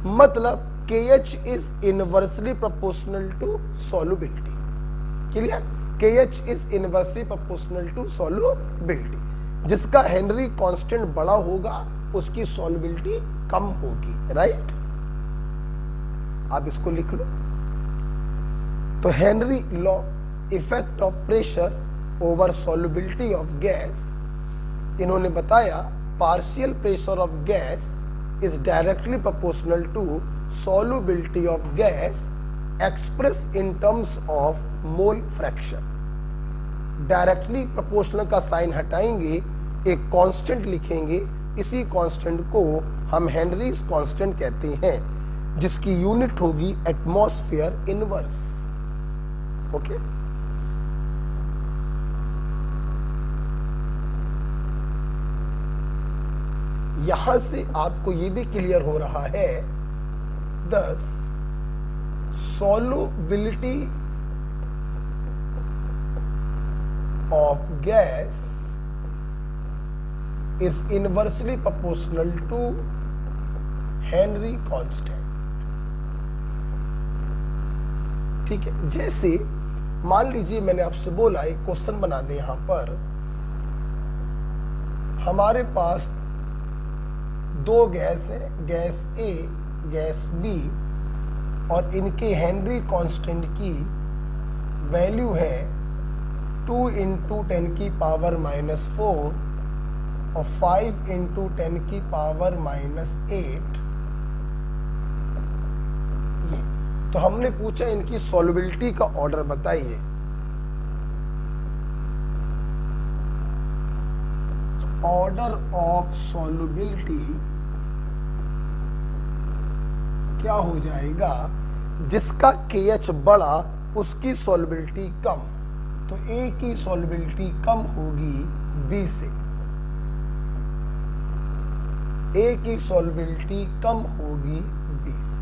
मतलब KH is inversely proportional to solubility. Clear? KH is inversely proportional to solubility. जिसका हेनरी कांस्टेंट बड़ा होगा उसकी सॉल्युबिलिटी कम होगी, राइट? आप इसको लिख लो। तो Henry law, effect of pressure over solubility of gas, इन्होंने बताया partial pressure of gas is directly proportional to solubility of gas expressed in terms of mole fraction। Directly proportional का साइन हटाएंगे, एक कांस्टेंट लिखेंगे। इसी कांस्टेंट को हम Henrys constant कहते हैं, जिसकी यूनिट होगी एटमॉस्फेयर इनवर्स। ओके, यहां से आपको ये भी क्लियर हो रहा है, thus solubility of gas is inversely proportional to Henry constant। ठीक है, जैसे मान लीजिए मैंने आपसे बोला एक क्वेश्चन बना दे, यहां पर हमारे पास दो गैस है, गैस A, गैस B, और इनके हेनरी कांस्टेंट की वैल्यू है 2 इंटू 10 की पावर -4 और 5 इंटू 10 की पावर -8। ये तो हमने पूछा इनकी सॉल्युबिलिटी का ऑर्डर बताइए। ऑर्डर ऑफ सॉल्युबिलिटी क्या हो जाएगा? जिसका KH बड़ा उसकी सॉल्युबिलिटी कम, तो A की सॉल्युबिलिटी कम होगी B से, A की सॉल्युबिलिटी कम होगी B से।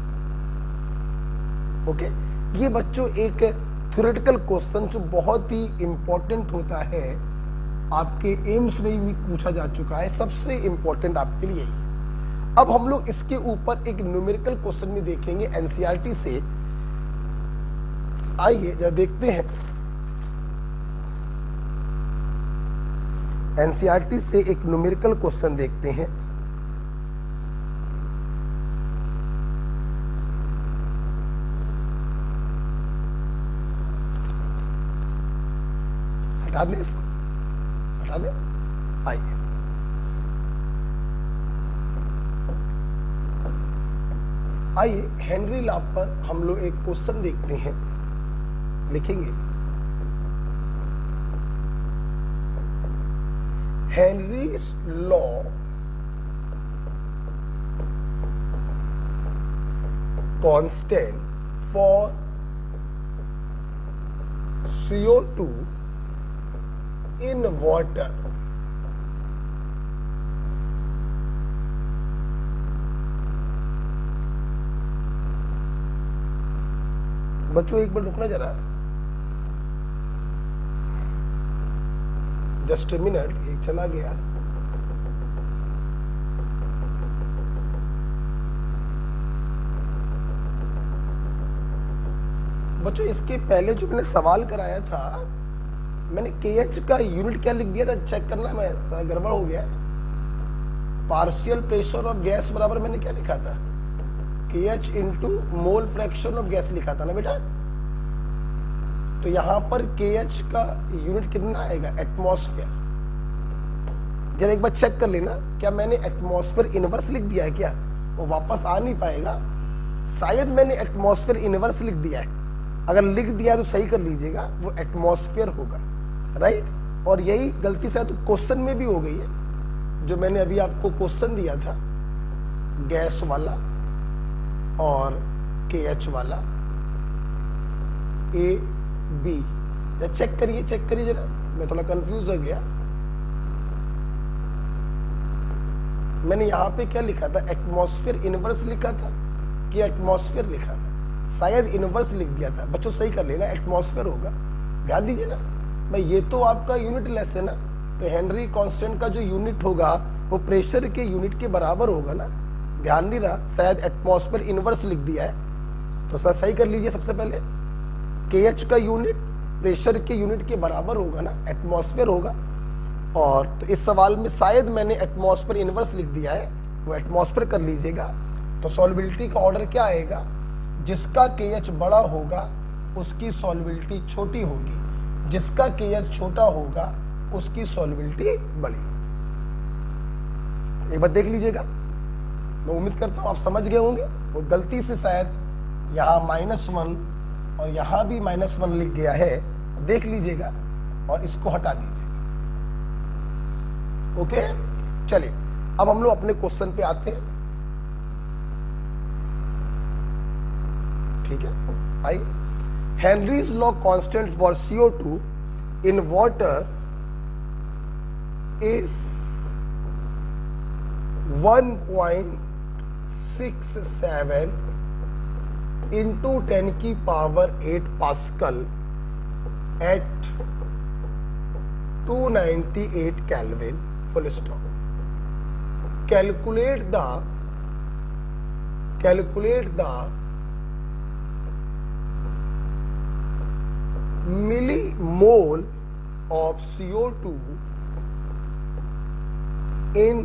ओके, ये बच्चों एक थ्योरेटिकल क्वेश्चन जो बहुत ही इंपॉर्टेंट होता है, आपके एम्स में भी पूछा जा चुका है, सबसे इंपॉर्टेंट आपके लिए। अब हम लोग इसके ऊपर एक न्यूमेरिकल क्वेश्चन भी देखेंगे NCERT से। आइए जरा देखते हैं, NCERT से एक न्यूमेरिकल क्वेश्चन देखते हैं। हटा दें इसको, हटा दें। आइए, आइए हेनरी लॉ पर हम लोग एक क्वेश्चन देखते हैं, लिखेंगे Henrys law constant for CO2 in water। बच्चों एक मिनट रुकना जरा, जस्ट ए मिनट, एक चला गया। बच्चों इसके पहले जो मैंने सवाल कराया था मैंने KH का यूनिट क्या लिख दिया था, चेक करना, मैं गड़बड़ हो गया। पार्शियल प्रेशर ऑफ गैस बराबर मैंने क्या लिखा था, KH into mole fraction of gas लिखा था ना बेटा। तो यहां पर KH का यूनिट कितना आएगा, एटमॉस्फेयर। जरा एक बार चेक कर लेना, क्या मैंने एटमॉस्फेयर इनवर्स लिख दिया है क्या, वो वापस आ नहीं पाएगा। शायद मैंने एटमॉस्फेयर इनवर्स लिख दिया है, अगर लिख दिया तो सही कर लीजिएगा, वो एटमॉस्फेयर होगा, राइट। और यही गलती से तो क्वेश्चन में भी हो गई है, जो मैंने अभी आपको क्वेश्चन दिया था गैस वाला और KH वाला A B, चेक करिए जरा, मैं थोड़ा कंफ्यूज हो गया। मैंने यहाँ पे क्या लिखा था, एटमॉस्फेयर इनवर्स लिखा था कि एटमॉस्फेयर लिखा था, शायद इनवर्स लिख दिया था। बच्चों सही कर लेना, एटमॉस्फेयर होगा, ध्यान दीजिए ना भाई, ये तो आपका यूनिट लेस है ना, तो हेनरी कांस्टेंट का जो यूनिट होगा वो प्रेशर के यूनिट के बराबर होगा ना। ध्यान नहीं रहा, शायद एटमॉस्फेयर इनवर्स लिख दिया है, तो सर सही कर लीजिए। सबसे पहले KH का यूनिट प्रेशर के यूनिट के बराबर होगा ना, एटमॉस्फेयर होगा। और तो इस सवाल में शायद मैंने एटमॉस्फेयर इनवर्स लिख दिया है, वो एटमॉस्फेयर कर लीजिएगा। तो सॉल्युबिलिटी का ऑर्डर क्या आएगा, जिसका KH बड़ा होगा उसकी सॉल्युबिलिटी छोटी होगी, जिसका KH छोटा होगा उसकी सॉल्युबिलिटी बड़ी। एक बार देख लीजिएगा, मैं उम्मीद करता हूं आप समझ गए होंगे। वो गलती से शायद यहाँ -1 और यहाँ भी -1 लिख गया है, देख लीजिएगा और इसको हटा दीजिएगा। ओके, चलिए अब हम लोग अपने क्वेश्चन पे आते हैं। ठीक है, I Henry's law constant for CO2 in water is 1.67 into 10⁸ pascal at 298 Kelvin, full stop. Calculate the millimole of CO2 in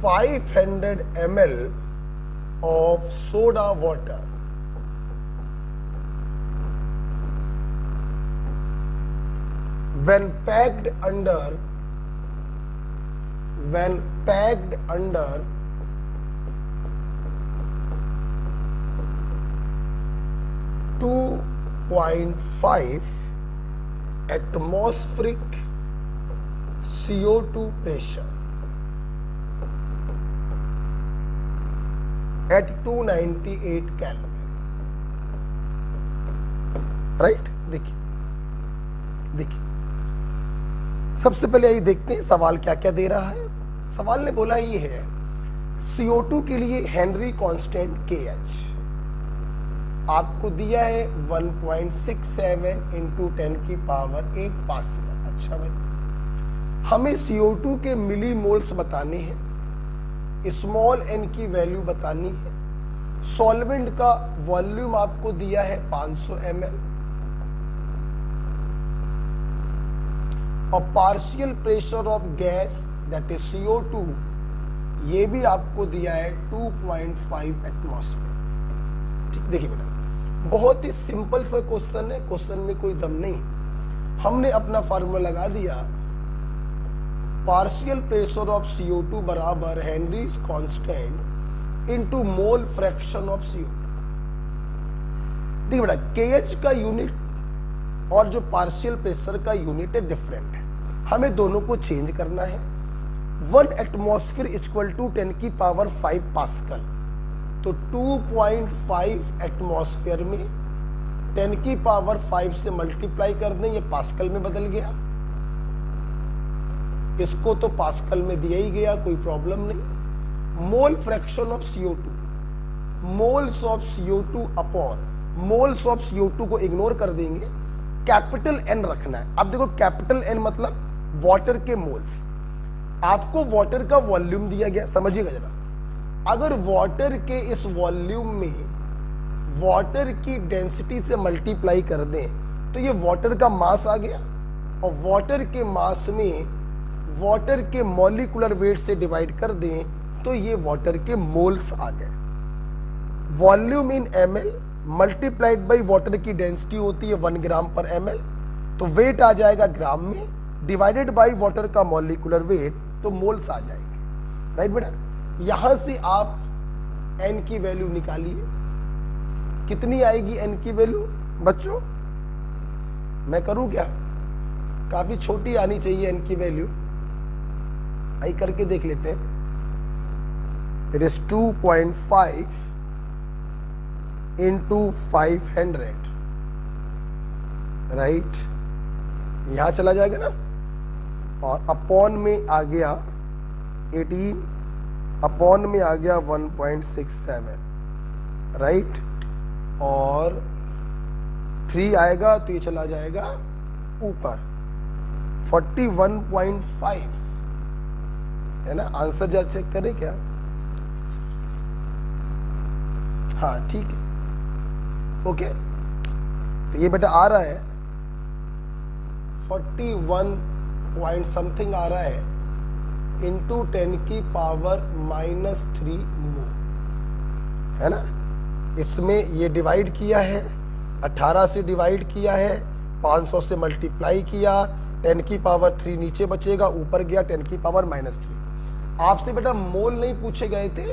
500 ml of soda water. When packed under 2.5 atmospheric CO2 pressure at 298 Kelvin, right. देखिए सबसे पहले यही देखते हैं सवाल क्या क्या दे रहा है। सवाल ने बोला ये है CO2 के लिए हेनरी कांस्टेंट KH आपको दिया है 1.67 into 10⁸ पास्कल। अच्छा भाई, हमें CO2 के मिलीमोल्स बताने हैं, स्मॉल n की वैल्यू बतानी है, सॉल्वेंट का वॉल्यूम आपको दिया है 500 ml और partial pressure of gas that is CO2 ये भी आपको दिया है 2.5 एटमॉस्फेयर। ठीक, देखिए बेटा बहुत ही सिंपल सा क्वेश्चन है, क्वेश्चन में कोई दम नहीं। हमने अपना फार्मूला लगा दिया, पार्शियल प्रेशर ऑफ CO2 बराबर Henrys constant into mole fraction of CO2। देखिए बेटा KH का यूनिट और जो पार्शियल प्रेशर का यूनिट है डिफरेंट है, हमें दोनों को चेंज करना है। 1 एटमॉस्फेयर इक्वल टू 10⁵ पास्कल, तो 2.5 एटमॉस्फेयर में 10⁵ से मल्टीप्लाई कर दें, ये पास्कल में बदल गया, इसको तो पास्कल में दिया ही गया, कोई प्रॉब्लम नहीं। मोल fraction of CO2, moles of CO2 upon moles of CO2 को इग्नोर कर देंगे, कैपिटल N रखना है। अब देखो कैपिटल N मतलब वाटर के मोल्स, आपको वाटर का वॉल्यूम दिया गया, समझिएगा जरा। अगर वाटर के इस वॉल्यूम में वाटर की डेंसिटी से मल्टीप्लाई कर दें तो ये वाटर का मास आ गया, और वाटर के मास में वाटर के मॉलिक्यूलर वेट से डिवाइड कर दें तो ये वाटर के मोल्स आ गए। Volume in ml multiplied by water की डेंसिटी होती है 1 ग्राम पर ml, तो वेट आ जाएगा ग्राम में, डिवाइडेड बाई वाटर का मॉलिक्यूलर वेट, तो मोल्स आ जाएंगे। राइट बेटा, यहां से आप n की वैल्यू निकालिए, कितनी आएगी n की वैल्यू बच्चों? मैं करूं क्या? काफी छोटी आनी चाहिए n की वैल्यू, आई करके देख लेते हैं। इट इज 2.5 इंटू 500, राइट, यहां चला जाएगा ना, और अपॉन में आ गया 18, अपॉन में आ गया 1.67, राइट, और 3 आएगा तो ये चला जाएगा ऊपर 41.5, है ना। आंसर जरा चेक करें क्या? हाँ ठीक है, ओके, तो ये बेटा आ रहा है 41 पॉइंट समथिंग आ रहा है इंटू 10 की पावर -3 मोल, है ना। इसमें ये डिवाइड किया है, 18 से डिवाइड किया है, 500 से मल्टीप्लाई किया, 10 की पावर 3 नीचे बचेगा, ऊपर गया 10 की पावर -3। आपसे बेटा मोल नहीं पूछे गए थे,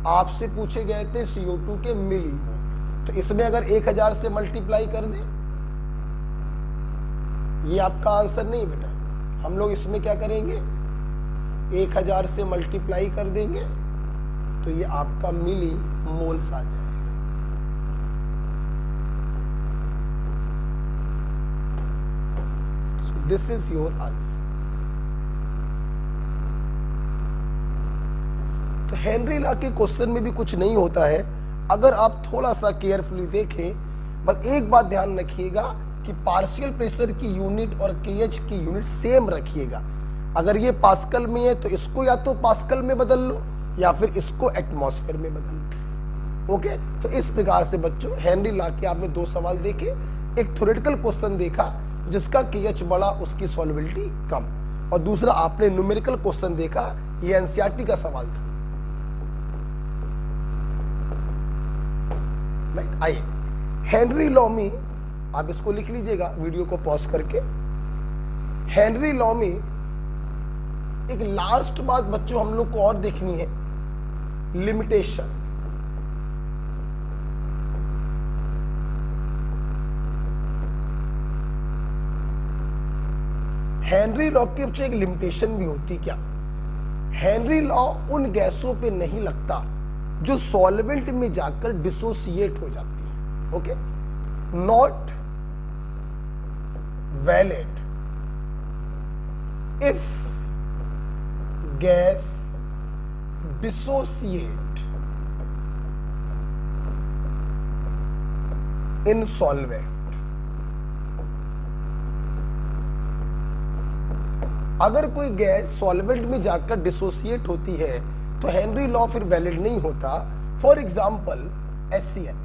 आपसे पूछे गए थे CO2 के मिली मोल। तो इसमें अगर 1000 से मल्टीप्लाई कर दें, ये आपका आंसर नहीं बेटा, हम लोग इसमें क्या करेंगे, 1000 से मल्टीप्लाई कर देंगे तो ये आपका मिली मोल्स आ जाएगा। So this is your answer. तो हेनरी लॉ के क्वेश्चन में भी कुछ नहीं होता है, अगर आप थोड़ा सा केयरफुली देखें। बस एक बात ध्यान रखिएगा कि पार्शियल प्रेशर की यूनिट और केएच की यूनिट सेम रखिएगा। अगर ये पास्कल में है तो इसको या तो पास्कल में बदल लो या फिर इसको एटमॉस्फेयर में बदल लो। ओके, तो इस प्रकार से बच्चों हेनरी लॉ के आपने 2 सवाल देखे, एक थ्योरेटिकल क्वेश्चन देखा जिसका केएच बड़ा उसकी सॉल्युबिलिटी कम, और दूसरा आपने न्यूमेरिकल क्वेश्चन देखा, ये एनसीईआरटी का सवाल था। राइट, आइए हेनरी लॉ में आप इसको लिख लीजिएगा वीडियो को पॉज करके। हेनरी लॉ में एक लास्ट बात बच्चों हम लोग को और देखनी है, लिमिटेशन। हेनरी लॉ की बच्चों एक लिमिटेशन भी होती क्या? हेनरी लॉ उन गैसों पे नहीं लगता जो सॉल्वेंट में जाकर डिसोसिएट हो जाती है। Okay, not valid if gas dissociate in solvent. अगर कोई गैस सॉल्वेंट में जाकर डिसोसिएट होती है तो हेनरी लॉ फिर वैलिड नहीं होता। फॉर एग्जाम्पल HCl,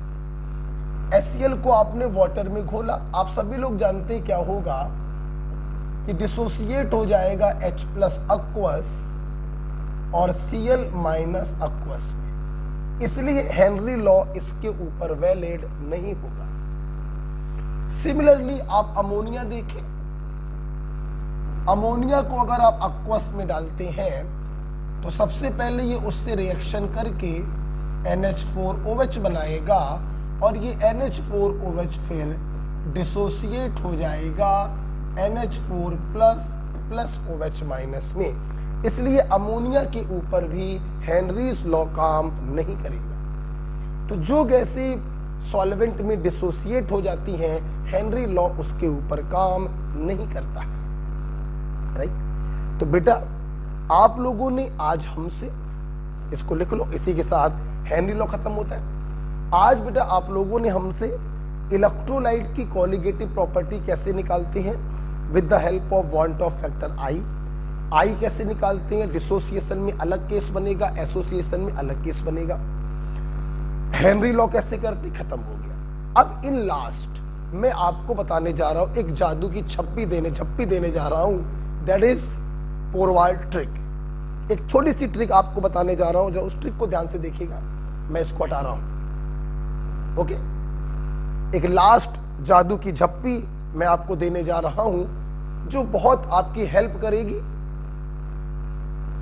HCl को आपने वाटर में घोला, आप सभी लोग जानते हैं क्या होगा कि डिसोसिएट हो जाएगा H+ अक्वस और Cl- अक्वस में, इसलिए हेनरी लॉ इसके ऊपर वैलिड नहीं होगा। सिमिलरली आप अमोनिया देखें, अमोनिया को अगर आप अक्वस में डालते हैं तो सबसे पहले ये उससे रिएक्शन करके NH4OH बनाएगा, और ये NH4OH फिर डिसोसिएट हो जाएगा NH4+ OH- में, इसलिए अमोनिया के ऊपर भी हेनरीज लॉ काम नहीं करेगा। तो जो गैसें सॉल्वेंट में डिसोसिएट हो जाती हैं, हेनरी लॉ उसके ऊपर काम नहीं करता है। राइट, तो बेटा आप लोगों ने आज हमसे, इसको लिख लो, इसी के साथ हेनरी लॉ खत्म होता है। आज बेटा आप लोगों ने हमसे इलेक्ट्रोलाइट की कॉलिगेटिव प्रॉपर्टी कैसे निकालते हैं with the help of want of factor I कैसे निकालते हैं, डिसोसिएशन में अलग केस बनेगा, एसोसिएशन में अलग केस बनेगा, हेनरी लॉ कैसे करते, खत्म हो गया। अब इन लास्ट मैं आपको बताने जा रहा हूं, एक जादू की झप्पी देने जा रहा हूं, दैट इज पोरवाल ट्रिक। एक छोटी सी ट्रिक आपको बताने जा रहा हूं, जो उस ट्रिक को ध्यान से देखिएगा। मैं इसको हटा रहा हूं, ओके। एक लास्ट जादू की झप्पी मैं आपको देने जा रहा हूं, जो बहुत आपकी हेल्प करेगी।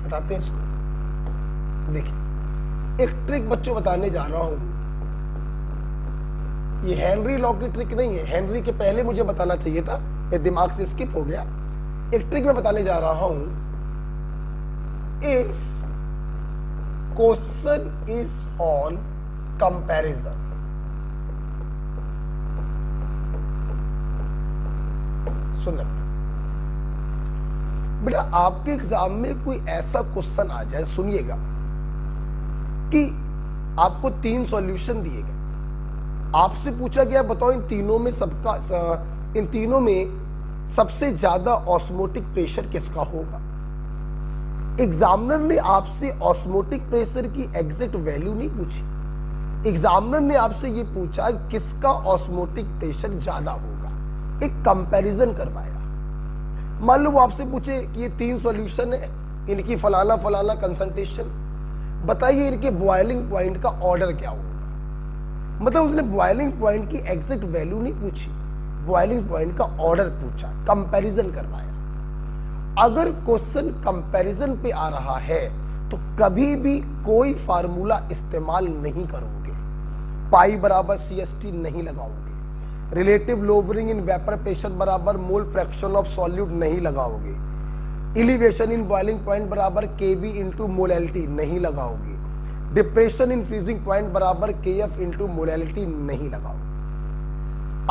हटाते हैं इसको। देखिए, एक ट्रिक बच्चों बताने जा रहा हूं। ये हेनरी लॉ की ट्रिक नहीं है, हेनरी के पहले मुझे बताना चाहिए था, मेरे दिमाग से स्किप हो गया। एक ट्रिक मैं बताने जा रहा हूं। If question is on comparison, सुनना बेटा, आपके एग्जाम में कोई ऐसा क्वेश्चन आ जाए, सुनिएगा, कि आपको 3 सॉल्यूशन दिए गए, आपसे पूछा गया बताओ इन तीनों में सबसे ज्यादा ऑस्मोटिक प्रेशर किसका होगा। एग्जामिनर ने आपसे ऑस्मोटिक प्रेशर की एग्जैक्ट वैल्यू नहीं पूछी, एग्जामिनर ने आपसे ये पूछा किसका ऑस्मोटिक प्रेशर ज्यादा होगा, एक कंपैरिजन करवाया। मान लो वो आपसे पूछे कि ये 3 सॉल्यूशन है, इनकी फलाना फलाना कंसंट्रेशन, बताइए इनके बॉइलिंग पॉइंट का ऑर्डर क्या होगा। मतलब उसने बॉइलिंग पॉइंट की एग्जैक्ट वैल्यू नहीं पूछी, बॉइलिंग पॉइंट का ऑर्डर पूछा, कंपैरिजन करवाया। अगर क्वेश्चन कंपैरिजन पे आ रहा है तो कभी भी कोई फार्मूला इस्तेमाल नहीं करोगे, पाई बराबर CST नहीं लगाओगे, relative lowering in vapour pressure बराबर मोल फ्रैक्शन ऑफ सॉल्यूट नहीं लगाओगे, एलिवेशन इन बॉइलिंग पॉइंट बराबर Kb इंटू मोलैलिटी नहीं लगाओगे, डिप्रेशन इन फ्रीजिंग पॉइंट बराबर Kf इंटू मोलैलिटी नहीं लगाओगे।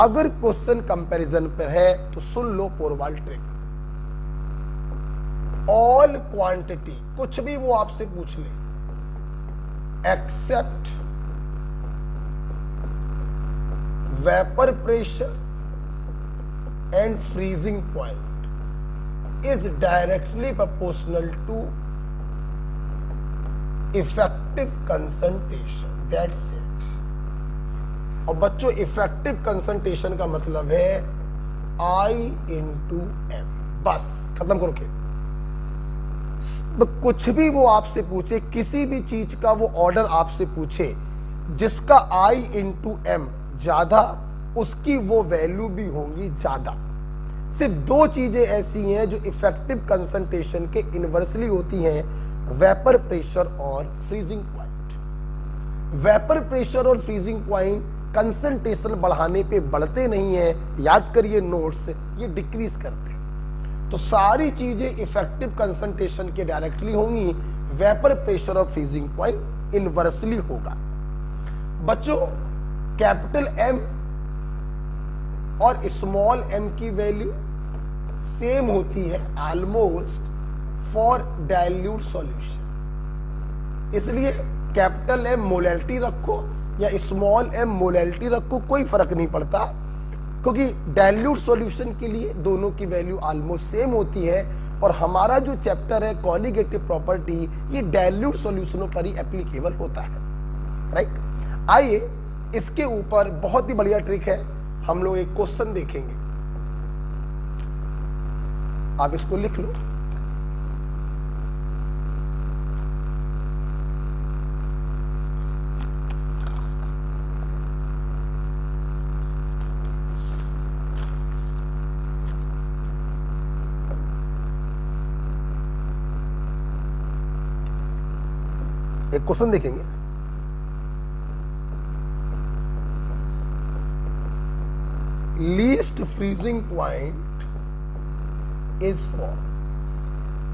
अगर क्वेश्चन कंपैरिजन पर है तो सुन लो पोरवाल ट्रिक। ऑल क्वांटिटी, कुछ भी वो आपसे पूछ ले, except vapour pressure and freezing point is directly proportional to effective concentration, that's it. और बच्चों, इफेक्टिव कंसंट्रेशन का मतलब है I इंटू M, बस खत्म करो के। कुछ भी वो आपसे पूछे, किसी भी चीज का वो ऑर्डर आपसे पूछे, जिसका I इंटू M ज्यादा, उसकी वो वैल्यू भी होंगी ज्यादा। सिर्फ 2 चीजें ऐसी हैं जो इफेक्टिव कंसंट्रेशन के इनवर्सली होती हैं, वेपर प्रेशर और फ्रीजिंग पॉइंट। वेपर प्रेशर और फ्रीजिंग पॉइंट कंसंट्रेशन बढ़ाने पे बढ़ते नहीं है, याद करिए नोट्स, ये डिक्रीज करते हैं। तो सारी चीजें इफेक्टिव कंसंट्रेशन के डायरेक्टली होंगी, वेपर प्रेशर और फ्रीजिंग पॉइंट इनवर्सली होगा। बच्चों, कैपिटल M और स्मॉल m की वैल्यू सेम होती है ऑलमोस्ट फॉर डाइल्यूट सॉल्यूशन, इसलिए कैपिटल M मोलैलिटी रखो या स्मॉल m मोलैलिटी रखो, कोई फर्क नहीं पड़ता, क्योंकि डाइल्यूट सॉल्यूशन के लिए दोनों की वैल्यू ऑलमोस्ट सेम होती है। और हमारा जो चैप्टर है कॉलिगेटिव प्रॉपर्टी, ये डाइल्यूट सॉल्यूशनों पर ही एप्लीकेबल होता है, राइट। आइए, इसके ऊपर बहुत ही बढ़िया ट्रिक है, हम लोग एक क्वेश्चन देखेंगे, आप इसको लिख लो। एक क्वेश्चन देखेंगे, least freezing point is for,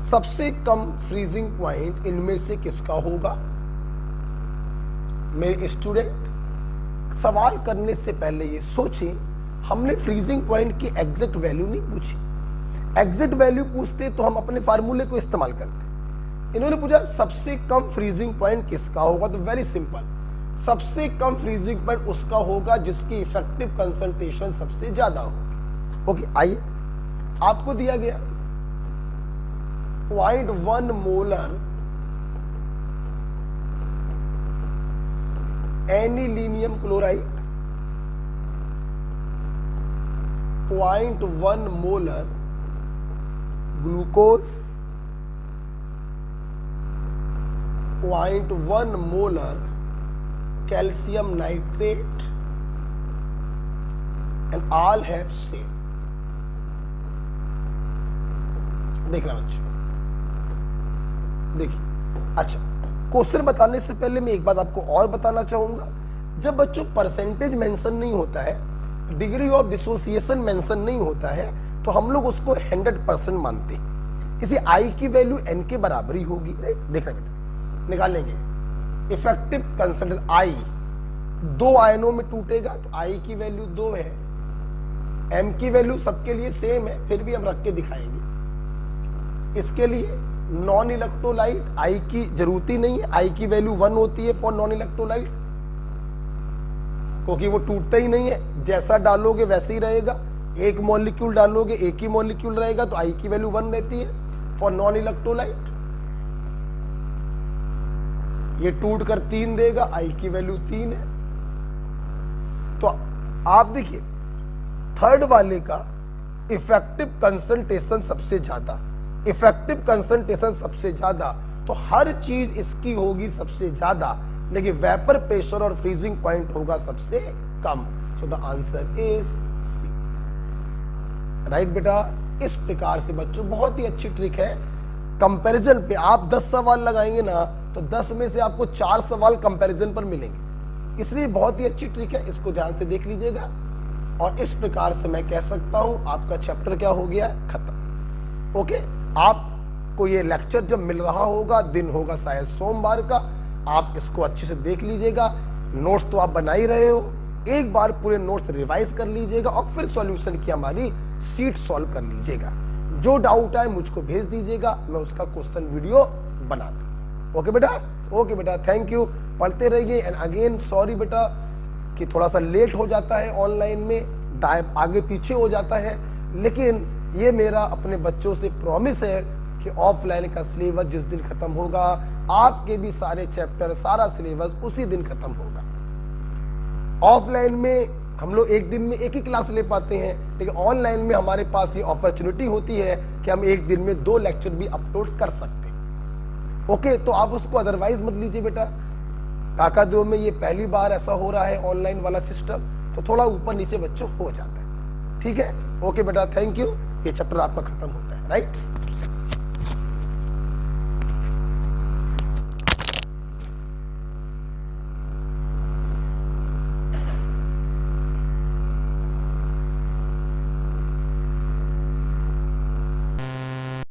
सबसे कम फ्रीजिंग पॉइंट इनमें से किसका होगा। मेरे स्टूडेंट, सवाल करने से पहले ये सोचें, हमने फ्रीजिंग पॉइंट की एग्जैक्ट वैल्यू नहीं पूछी। एग्जैक्ट वैल्यू पूछते तो हम अपने फार्मूले को इस्तेमाल करते। इन्होंने पूछा सबसे कम फ्रीजिंग पॉइंट किसका होगा, तो वेरी सिंपल, सबसे कम फ्रीजिंग पॉइंट उसका होगा जिसकी इफेक्टिव कंसंट्रेशन सबसे ज्यादा होगी। ओके, आइए, आपको दिया गया 0.1 molar anilinium chloride 0.1 molar glucose, 0.1 molar calcium nitrate, and all have same. देखना बच्चों, देखिए। अच्छा, क्वेश्चन बताने से पहले मैं एक बात आपको और बताना चाहूंगा। जब बच्चों परसेंटेज मेंशन नहीं होता है, डिग्री ऑफ डिसोसिएशन मेंशन नहीं होता है, तो हम लोग उसको 100% मानते हैं। इसी आई की वैल्यू एन के बराबर ही होगी, राइट। देखना बेटा, निकाल लेंगे। इफेक्टिव कंसंट्रेशन आई 2 आयनों में टूटेगा, तो आई की वैल्यू 2 है। एम की वैल्यू सबके लिए सेम है, फिर भी हम रख के दिखाएंगे। इसके लिए नॉन इलेक्ट्रोलाइट आई की जरूरत ही नहीं है, आई की वैल्यू 1 होती है फॉर नॉन इलेक्ट्रोलाइट, क्योंकि वो टूटता ही नहीं है। जैसा डालोगे वैसे ही रहेगा, एक मॉलिक्यूल डालोगे एक ही मॉलिक्यूल रहेगा, तो आई की वैल्यू 1 रहती है फॉर नॉन इलेक्ट्रोलाइट। ये टूट कर 3 देगा, आई की वैल्यू 3 है। तो आप देखिए, थर्ड वाले का इफेक्टिव कंसंट्रेशन सबसे ज्यादा, इफेक्टिव कंसंट्रेशन सबसे ज्यादा, तो हर चीज इसकी होगी सबसे ज्यादा, लेकिन वेपर प्रेशर और फ्रीजिंग पॉइंट होगा सबसे कम। So the answer is C, right बेटा। इस प्रकार से बच्चों बहुत ही अच्छी ट्रिक है। कंपैरिजन पे आप 10 सवाल लगाएंगे ना, तो 10 में से आपको 4 सवाल कंपैरिजन पर मिलेंगे, इसलिए बहुत ही अच्छी ट्रिक है। इसको ध्यान से देख लीजिएगा, और इस प्रकार से मैं कह सकता हूं आपका चैप्टर क्या हो गया, खत्म। ओके, आपको ये लेक्चर जब मिल रहा होगा, दिन होगा शायद सोमवार का, आप इसको अच्छे से देख लीजिएगा। नोट्स तो आप बना ही रहे हो, एक बार पूरे नोट्स रिवाइज कर लीजिएगा, और फिर सॉल्यूशन की हमारी शीट सॉल्व कर लीजिएगा। जो डाउट आए मुझको भेज दीजिएगा, मैं उसका क्वेश्चन वीडियो बना दूंगा। ओके बेटा, ओके बेटा, थैंक यू। पढ़ते रहिए। एंड अगेन सॉरी बेटा कि थोड़ा सा लेट हो जाता है, ऑनलाइन में आगे पीछे हो जाता है, लेकिन ये मेरा अपने बच्चों से प्रॉमिस है कि ऑफलाइन का सिलेबस जिस दिन खत्म होगा, आपके भी सारे चैप्टर, सारा सिलेबस उसी दिन खत्म होगा। ऑफलाइन में हम लोग एक दिन में एक ही क्लास ले पाते हैं, लेकिन ऑनलाइन में हमारे पास ये अपॉर्चुनिटी होती है कि हम एक दिन में 2 लेक्चर भी अपलोड कर सकते हैं। ओके, तो आप उसको अदरवाइज मत लीजिए बेटा। काकादेव में ये पहली बार ऐसा हो रहा है ऑनलाइन वाला सिस्टम, तो थोड़ा ऊपर नीचे बच्चों हो जाता है। ठीक है, ओके बेटा, थैंक यू। ये चैप्टर आपका खत्म होता है, राइट।